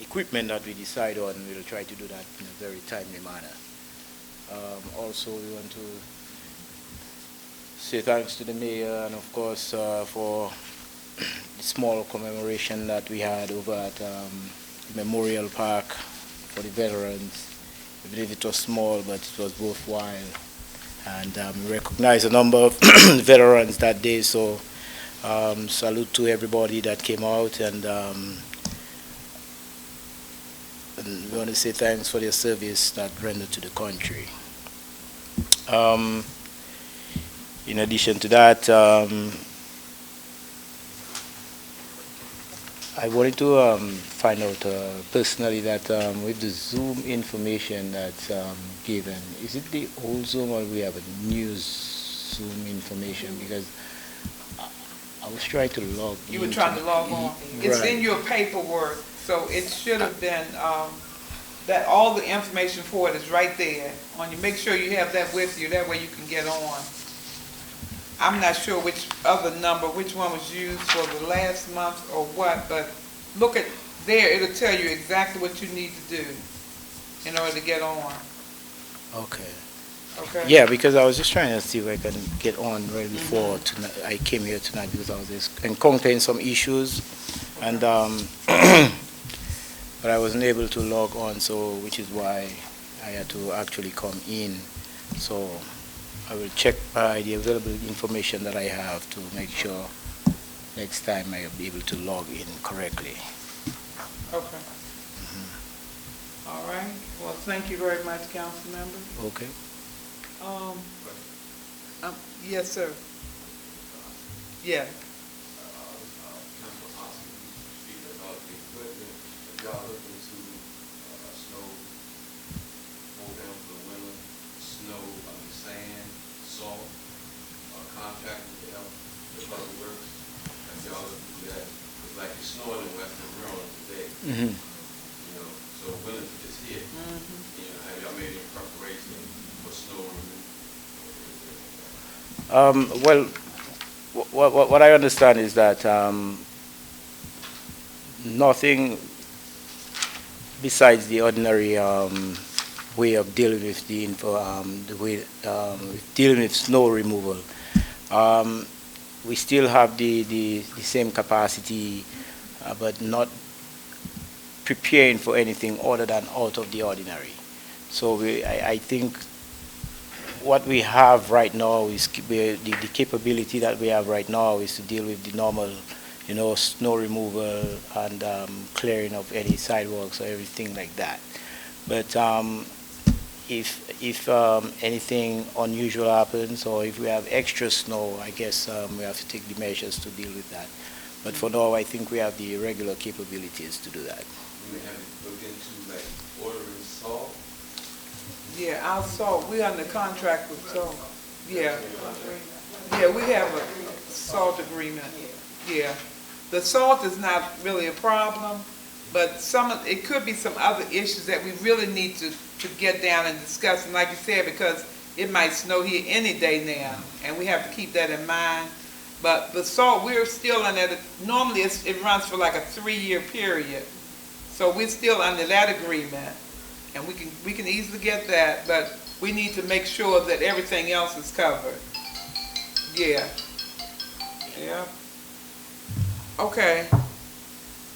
equipment that we decide on, we'll try to do that in a very timely manner. Also, we want to say thanks to the mayor and of course for the small commemoration that we had over at Memorial Park for the veterans. I believe it was small, but it was worthwhile. And we recognized a number of veterans that day, so salute to everybody that came out, and we want to say thanks for their service that rendered to the country. In addition to that, I wanted to find out personally that with the Zoom information that's given, is it the old Zoom or we have a new Zoom information? Because I was trying to log in. You were trying to log on. It's Right. in your paperwork, so it should have been, that all the information for it is right there on you. Make sure you have that with you, that way you can get on. I'm not sure which other number, which one was used for the last month or what, but look at there, it'll tell you exactly what you need to do in order to get on. Okay. Okay? Yeah, because I was just trying to see if I can get on right before tonight. I came here tonight because I was just encountering some issues, and but I wasn't able to log on, so which is why I had to actually come in. So I will check by the available information that I have to make sure next time I will be able to log in correctly. Okay. All right. Well, thank you very much, council member. Okay. Yes, sir. Yeah. Council Oscar, speaking about the equipment, if y'all looking to snow, mow down for the winter, snow, sand, salt, contracting to help the public works, if y'all looking to do that, it's like it's snowing in western Maryland today. Mm-hmm. You know, so winter just hit. You know, have y'all made any preparation for snow removal? Well, what I understand is that nothing besides the ordinary way of dealing with dealing with snow removal. We still have the same capacity, but not preparing for anything other than out of the ordinary. So I think what we have right now is the capability that we have right now is to deal with the normal, snow removal and clearing of any sidewalks or everything like that. But if anything unusual happens, or if we have extra snow, I guess we have to take the measures to deal with that. But for now, I think we have the regular capabilities to do that. We have to look into like ordering salt. Yeah, our salt, we're under contract with salt. Yeah. Yeah, we have a salt agreement. Yeah. The salt is not really a problem, but it could be some other issues that we really need to get down and discuss. And like you said, because it might snow here any day now, and we have to keep that in mind. But the salt, we're still under it. Normally it runs for like a 3-year period. So we're still under that agreement. And we can easily get that, but we need to make sure that everything else is covered. Yeah. Yeah. Okay.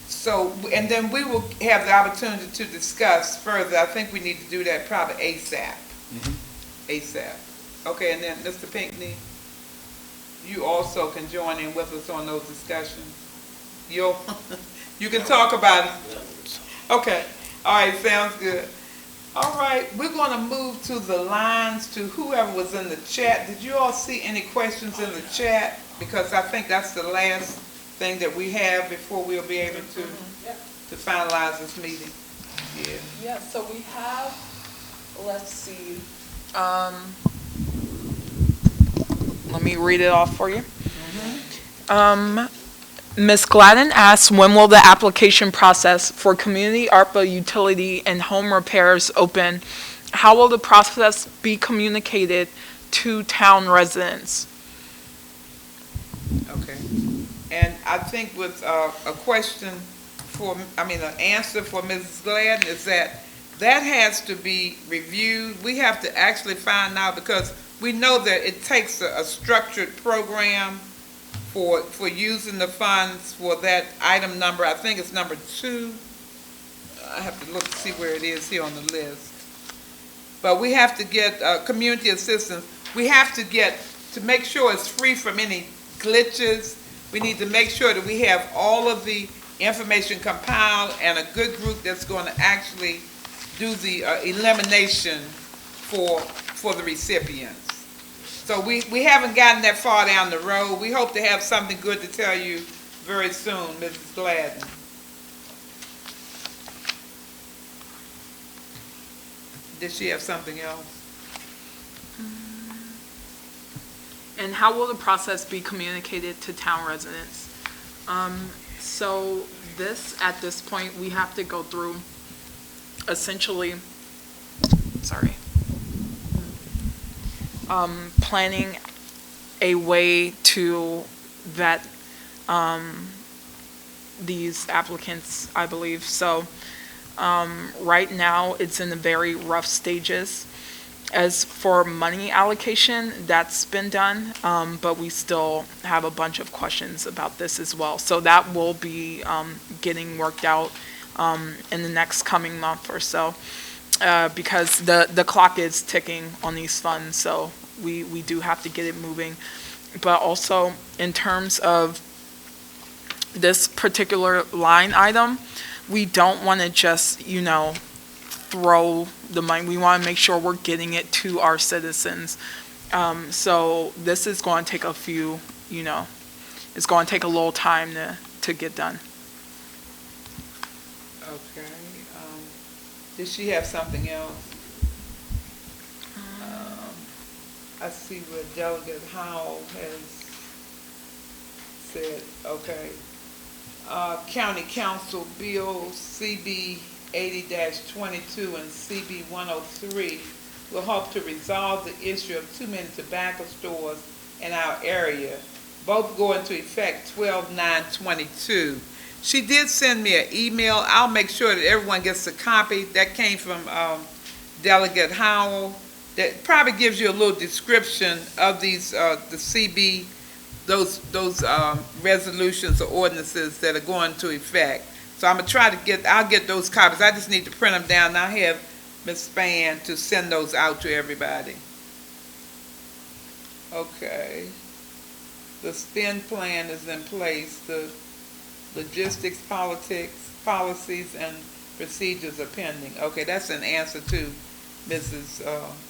So, and then we will have the opportunity to discuss further. I think we need to do that probably ASAP. ASAP. Okay, and then Mr. Pinckney, you also can join in with us on those discussions. You can talk about it. Okay, all right, sounds good. All right, we're gonna move to the lines to whoever was in the chat. Did you all see any questions in the chat? Because I think that's the last thing that we have before we'll be able to finalize this meeting. Yeah. Yeah, so we have, let's see, let me read it off for you. Ms. Gladden asks, when will the application process for community ARPA utility and home repairs open? How will the process be communicated to town residents? Okay. And I think with a question an answer for Mrs. Gladden is that has to be reviewed. We have to actually find out, because we know that it takes a structured program for using the funds for that item number. I think it's number 2. I have to look to see where it is here on the list. But we have to get community assistance. We have to to make sure it's free from any glitches. We need to make sure that we have all of the information compiled and a good group that's going to actually do the elimination for the recipients. So we haven't gotten that far down the road. We hope to have something good to tell you very soon, Mrs. Gladden. Did she have something else? And how will the process be communicated to town residents? So at this point, we have to go through essentially, planning a way to vet these applicants, I believe. So right now, it's in the very rough stages. As for money allocation, that's been done, but we still have a bunch of questions about this as well. So that will be getting worked out in the next coming month or so, because the clock is ticking on these funds, so we do have to get it moving. But also, in terms of this particular line item, we don't want to just, throw the money. We want to make sure we're getting it to our citizens. So this is going to take a few, it's going to take a little time to get done. Okay. Did she have something else? I see where Delegate Howell has said, okay. County Council Bill CB 80-22 and CB 103 will help to resolve the issue of too many tobacco stores in our area. Both go into effect 12/9/22. She did send me an email. I'll make sure that everyone gets a copy. That came from Delegate Howell. That probably gives you a little description of these the CB, those resolutions or ordinances that are going into effect. So I'm gonna I'll get those copies. I just need to print them down. And I'll have Ms. Spann to send those out to everybody. Okay. The spend plan is in place. The logistics, policies, and procedures are pending. Okay, that's an answer to Mrs.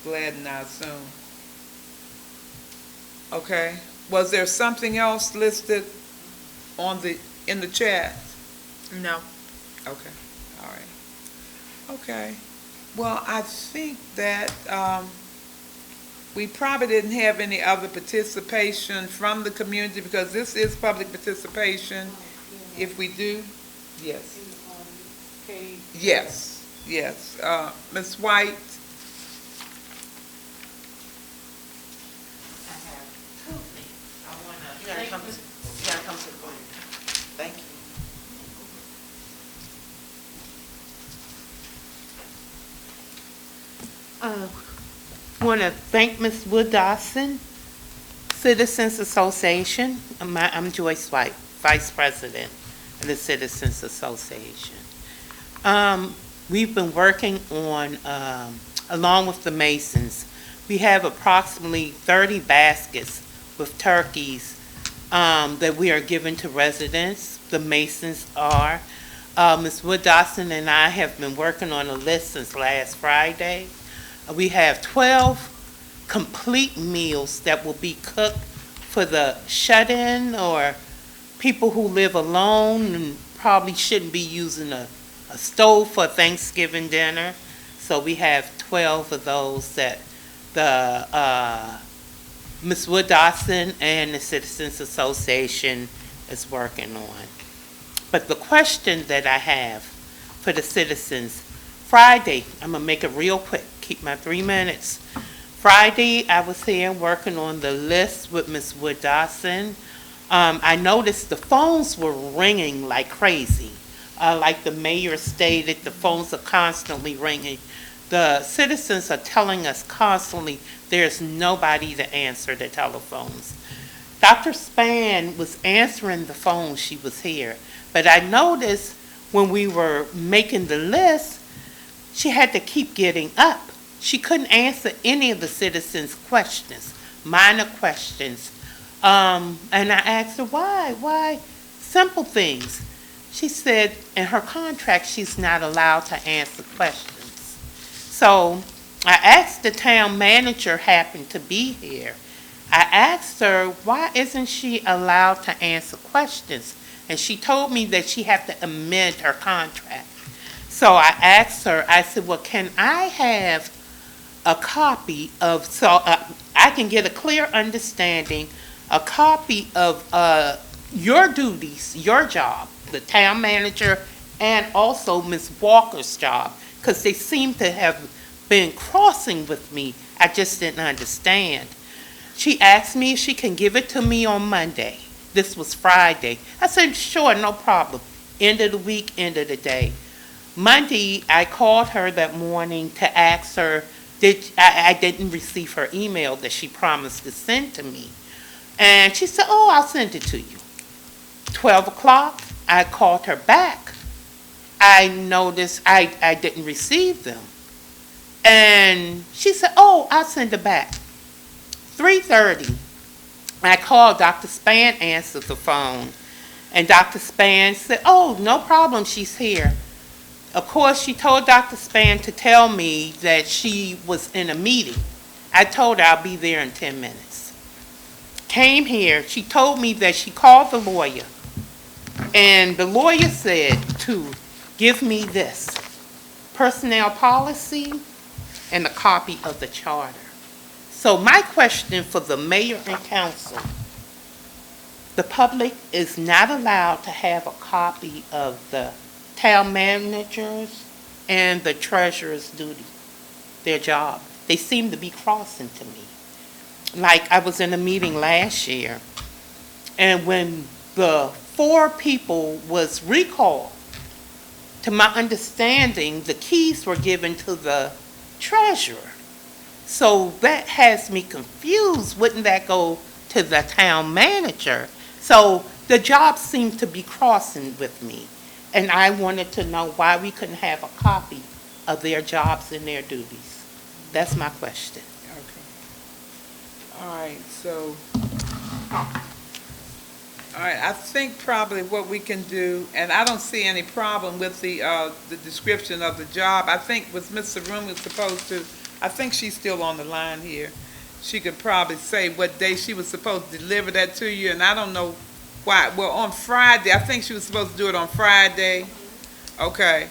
Gladden, I assume. Okay. Was there something else listed in the chat? No. Okay. All right. Okay. Well, I think that we probably didn't have any other participation from the community, because this is public participation. If we do, yes. Yes. Yes. Ms. White. You gotta come to the podium. Thank you. Want to thank Ms. Wood Dawson, Citizens Association. I'm Joyce White, Vice President of the Citizens Association. We've been working on, along with the Masons, we have approximately 30 baskets with turkeys that we are giving to residents. The Masons are. Ms. Wood Dawson and I have been working on a list since last Friday. We have 12 complete meals that will be cooked for the shut-in or people who live alone and probably shouldn't be using a stove for Thanksgiving dinner. So we have 12 of those that the Ms. Wood Dawson and the Citizens Association is working on. But the question that I have for the citizens, Friday, I'm going to make it real quick, keep my 3 minutes. Friday, I was here working on the list with Ms. Wood Dawson. I noticed the phones were ringing like crazy. Like the mayor stated, the phones are constantly ringing. The citizens are telling us constantly there's nobody to answer the telephones. Dr. Span was answering the phone, she was here. But I noticed when we were making the list, she had to keep getting up. She couldn't answer any of the citizens' questions, minor questions. And I asked her why. Why? Simple things. She said in her contract she's not allowed to answer questions. So I asked the town manager, happened to be here. I asked her, why isn't she allowed to answer questions? And she told me that she had to amend her contract. So I asked her, I said, well, can I have a copy of, so I can get a clear understanding, a copy of your duties, your job, the town manager, and also Ms. Walker's job, because they seem to have been crossing with me. I just didn't understand. She asked me if she can give it to me on Monday. This was Friday. I said, sure, no problem. End of the week, end of the day. Monday, I called her that morning to ask her, I didn't receive her email that she promised to send to me. And she said, oh, I'll send it to you. 12 o'clock, I called her back. I noticed I didn't receive them. And she said, oh, I'll send it back. 3:30, I called Dr. Span, answered the phone, and Dr. Span said, oh, no problem, she's here. Of course, she told Dr. Span to tell me that she was in a meeting. I told her I'll be there in 10 minutes. Came here, she told me that she called the lawyer, and the lawyer said to give me this, personnel policy and a copy of the charter. So my question for the mayor and council, the public is not allowed to have a copy of the town managers and the treasurer's duty, their job. They seem to be crossing to me. Like I was in a meeting last year, and when the 4 people was recalled, to my understanding, the keys were given to the treasurer. So that has me confused. Wouldn't that go to the town manager? So the jobs seem to be crossing with me. And I wanted to know why we couldn't have a copy of their jobs and their duties. That's my question. Okay. All right, so, all right, I think probably what we can do, and I don't see any problem with the description of the job. I think was Mr. Room was supposed to, I think she's still on the line here. She could probably say what day she was supposed to deliver that to you, and I don't know why. Well, on Friday, I think she was supposed to do it on Friday. Okay.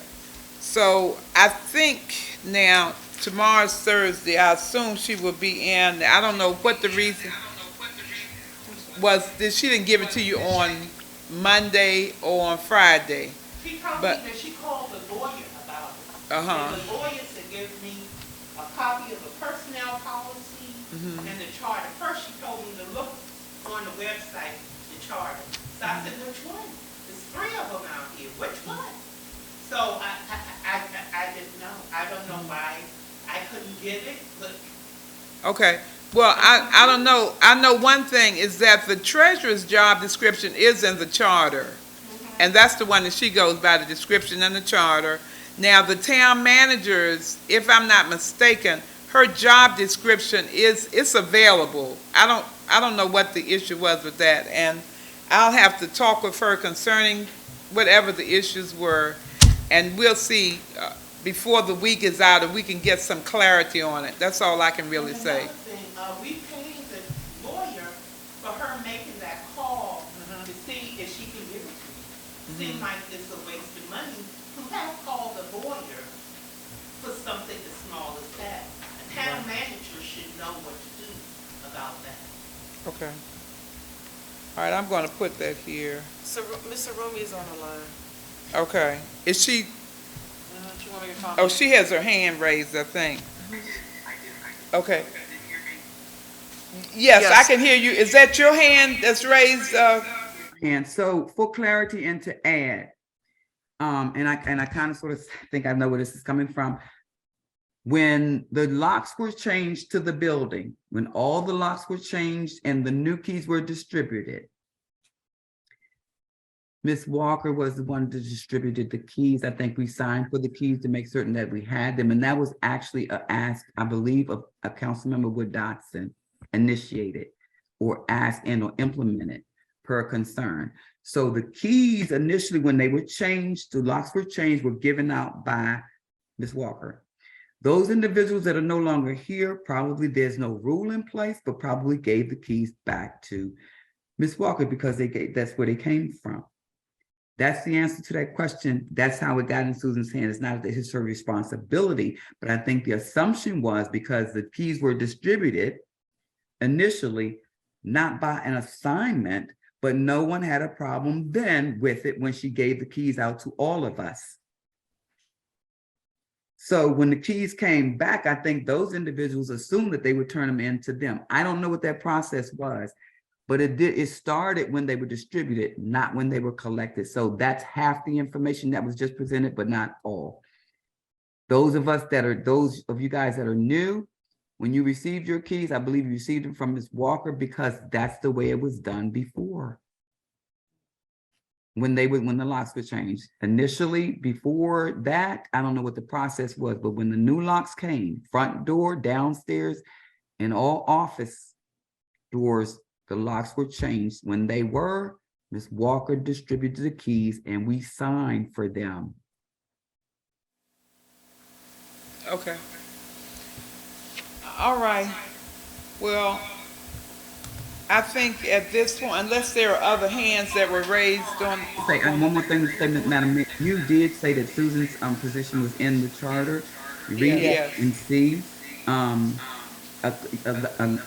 So I think now, tomorrow's Thursday, I assume she will be in. I don't know what the reason was. She didn't give it to you on Monday or on Friday. She told me that she called the lawyer about it. Uh-huh. And the lawyer said give me a copy of the personnel policy and the charter. First, she told me to look on the website, the charter. So I said, which one? There's 3 of them out here. Which one? So I didn't know. I don't know why I couldn't get it, but. Okay. Well, I don't know. I know one thing is that the treasurer's job description is in the charter. And that's the one that she goes by, the description in the charter. Now, the town managers, if I'm not mistaken, her job description it's available. I don't know what the issue was with that. And I'll have to talk with her concerning whatever the issues were, and we'll see before the week is out if we can get some clarity on it. That's all I can really say. Another thing, we paid the lawyer for her making that call to see if she can give it to you. Seems like it's a waste of money to have called the lawyer for something as small as that. A town manager should know what to do about that. Okay. All right, I'm going to put that here. So Mr. Rumi is on the line. Okay. Is she, She want to get comment? oh, she has her hand raised, I think. Okay. Yes, I can hear you. Is that your hand that's raised? And so for clarity and to add, and I kind of sort of think I know where this is coming from. When the locks were changed to the building, when all the locks were changed and the new keys were distributed, Ms. Walker was the one that distributed the keys. I think we signed for the keys to make certain that we had them. And that was actually a ask, I believe, of a Councilmember Wood Dotson initiated or asked and or implemented per concern. So the keys initially, when they were changed, the locks were changed, were given out by Ms. Walker. Those individuals that are no longer here, probably there's no rule in place, but probably gave the keys back to Ms. Walker because that's where they came from. That's the answer to that question. That's how it got in Susan's hand. It's not that it's her responsibility, but I think the assumption was because the keys were distributed initially, not by an assignment, but no one had a problem then with it when she gave the keys out to all of us. So when the keys came back, I think those individuals assumed that they would turn them into them. I don't know what that process was, but it started when they were distributed, not when they were collected. So that's half the information that was just presented, but not all. Those of you guys that are new, when you received your keys, I believe you received them from Ms. Walker because that's the way it was done before. When the locks were changed. Initially, before that, I don't know what the process was, but when the new locks came, front door, downstairs, and all office doors, the locks were changed. When they were, Ms. Walker distributed the keys and we signed for them. Okay. All right. Well, I think at this point, unless there are other hands that were raised on. Say, and one more thing to say, Madam Mayor, you did say that Susan's position was in the charter. You read it and see a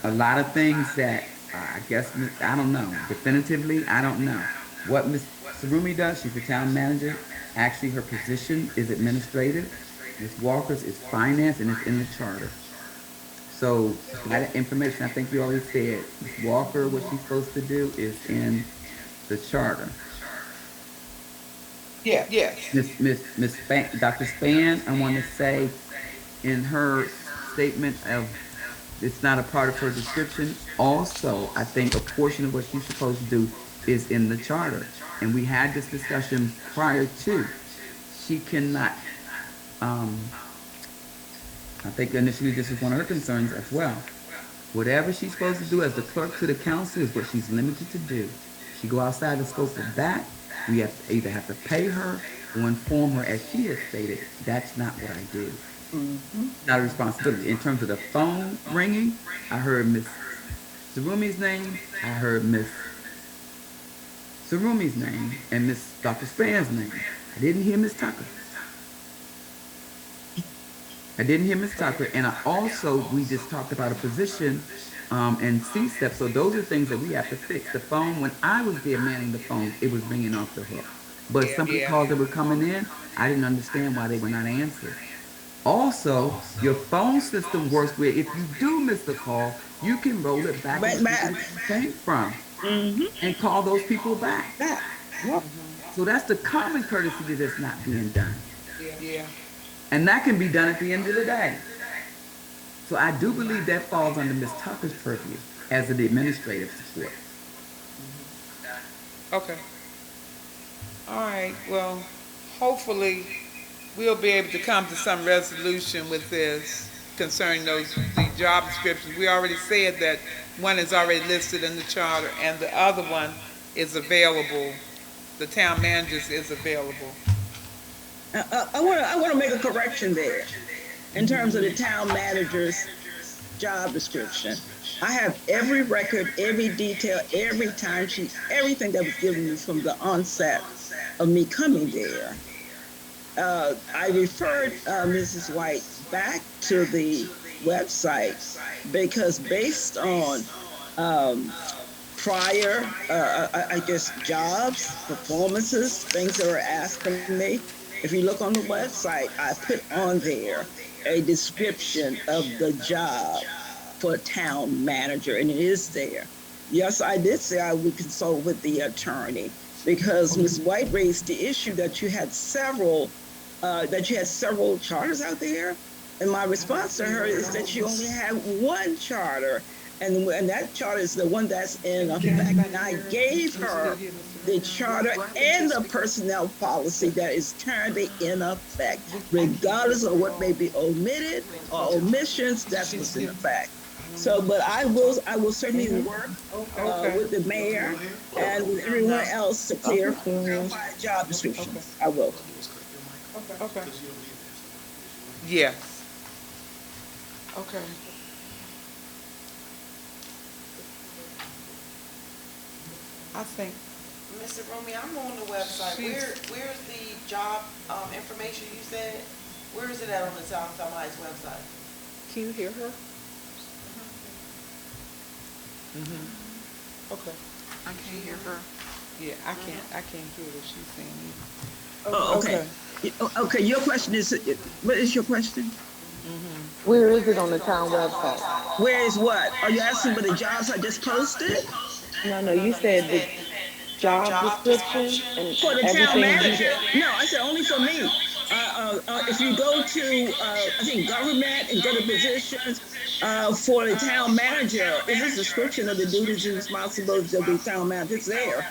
lot of things that I guess, I don't know, definitively, I don't know. What Ms. Sarumi does, she's the town manager. Actually, her position is administrative. Ms. Walker's is finance and it's in the charter. So that information, I think you already said, Ms. Walker, what she's supposed to do is in the charter. Yeah, yes. Dr. Span, I want to say in her statement of it's not a part of her description. Also, I think a portion of what she's supposed to do is in the charter. And we had this discussion prior to. She cannot, I think initially this is one of her concerns as well. Whatever she's supposed to do as the clerk to the council is what she's limited to do. She go outside the scope of that, we either have to pay her or inform her as she has stated, that's not what I do. Not a responsibility. In terms of the phone ringing, I heard Ms. Sarumi's name, I heard Ms. Sarumi's name, and Ms. Dr. Span's name. I didn't hear Ms. Tucker. And I also, we just talked about a position and C-step, so those are things that we have to fix. The phone, when I was there manning the phone, it was ringing off the hook. But some of the calls that were coming in, I didn't understand why they were not answered. Also, your phone system works where if you do miss the call, you can roll it back to where it came from and call those people back. So that's the common courtesy that's not being done. Yeah. And that can be done at the end of the day. So I do believe that falls under Ms. Tucker's purview as an administrative support. Okay. All right, well, hopefully we'll be able to come to some resolution with this concerning the job descriptions. We already said that one is already listed in the charter and the other one is available the town managers is available. I want to make a correction there in terms of the town manager's job description. I have every record, every detail, every timesheet, everything that was given me from the onset of me coming there. I referred Mrs. White back to the website because based on prior, I guess, jobs, performances, things that were asked of me. If you look on the website, I put on there a description of the job for town manager, and it is there. Yes, I did say I would consult with the attorney because Ms. White raised the issue that you had several charters out there. And my response to her is that you only have one charter, and that charter is the one that's in effect. And I gave her the charter and the personnel policy that is currently in effect, regardless of what may be omitted or omissions. That's what's in effect. So, but I will certainly work with the mayor and with everyone else to clarify job descriptions. I will. Okay. Yes. Okay. I think. Mr. Rumi, I'm on the website. Where's the job information you said? Where is it at on the Town of Heights website? Can you hear her? Okay. I can't hear her. Yeah, I can't hear what she's saying either. Oh, okay. Okay, your question is, what is your question? Where is it on the town website? Where is what? Are you asking for the jobs I just posted? No, you said the job description and For the town everything. manager? No, I said only for me. If you go to, I think government and go to positions, for the town manager, it's a description of the duties and responsibilities of the town manager. It's there.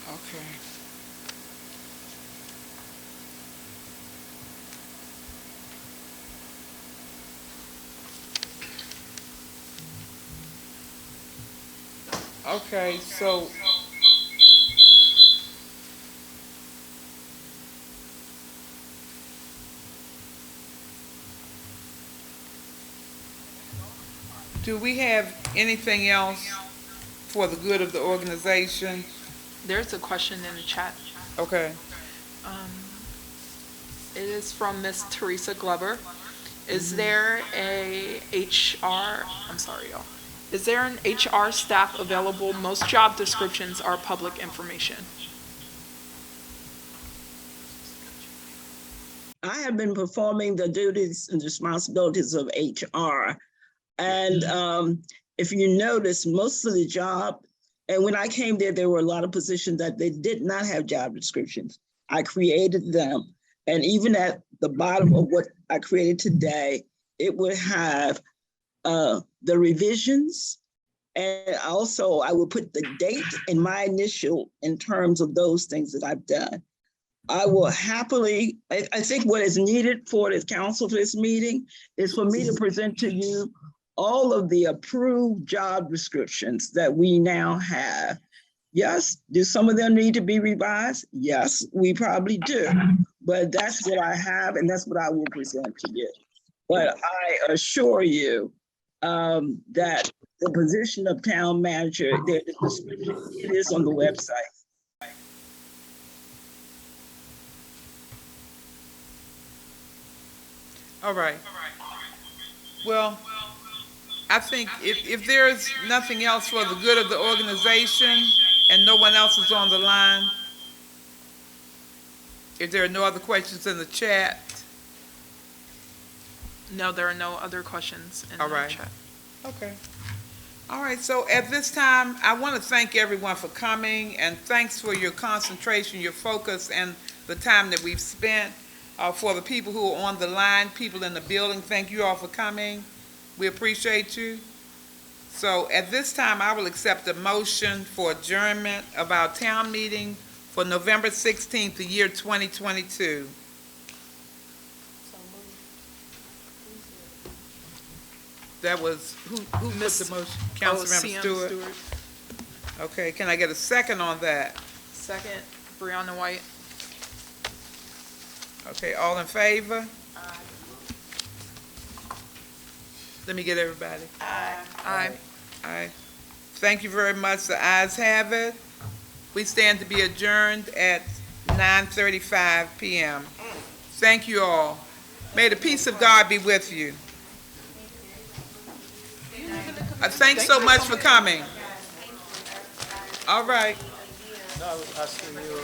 Okay. Okay, so do we have anything else for the good of the organization? There's a question in the chat. Okay. It is from Miss Teresa Glover. Is there a HR, I'm sorry, y'all. Is there an HR staff available? Most job descriptions are public information. I have been performing the duties and responsibilities of HR. And if you notice, most of the job, and when I came there, there were a lot of positions that they did not have job descriptions. I created them. And even at the bottom of what I created today, it would have the revisions. And also I will put the date and my initial in terms of those things that I've done. I will happily, I think what is needed for this council for this meeting is for me to present to you all of the approved job descriptions that we now have. Yes, do some of them need to be revised? Yes, we probably do. But that's what I have and that's what I will present to you. But I assure you that the position of town manager, the description, it is on the website. All right. Well, I think if there's nothing else for the good of the organization and no one else is on the line, if there are no other questions in the chat. No, there are no other questions in All the right. chat. Okay. All right, so at this time, I want to thank everyone for coming, and thanks for your concentration, your focus, and the time that we've spent. For the people who are on the line, people in the building, thank you all for coming. We appreciate you. So at this time, I will accept a motion for adjournment of our town meeting for November 16th, the year 2022. That was, who put Miss- the motion? Oh, Councilmember CM Stewart? Okay, can I get a second on that? Second, Brianna White. Okay, all in favor? Let me get everybody. Aye. Aye. Thank you very much. The ayes have it. We stand to be adjourned at 9:35 p.m. Thank you all. May the peace of God be with you. Thanks so much for coming. All right. No, I was asking you.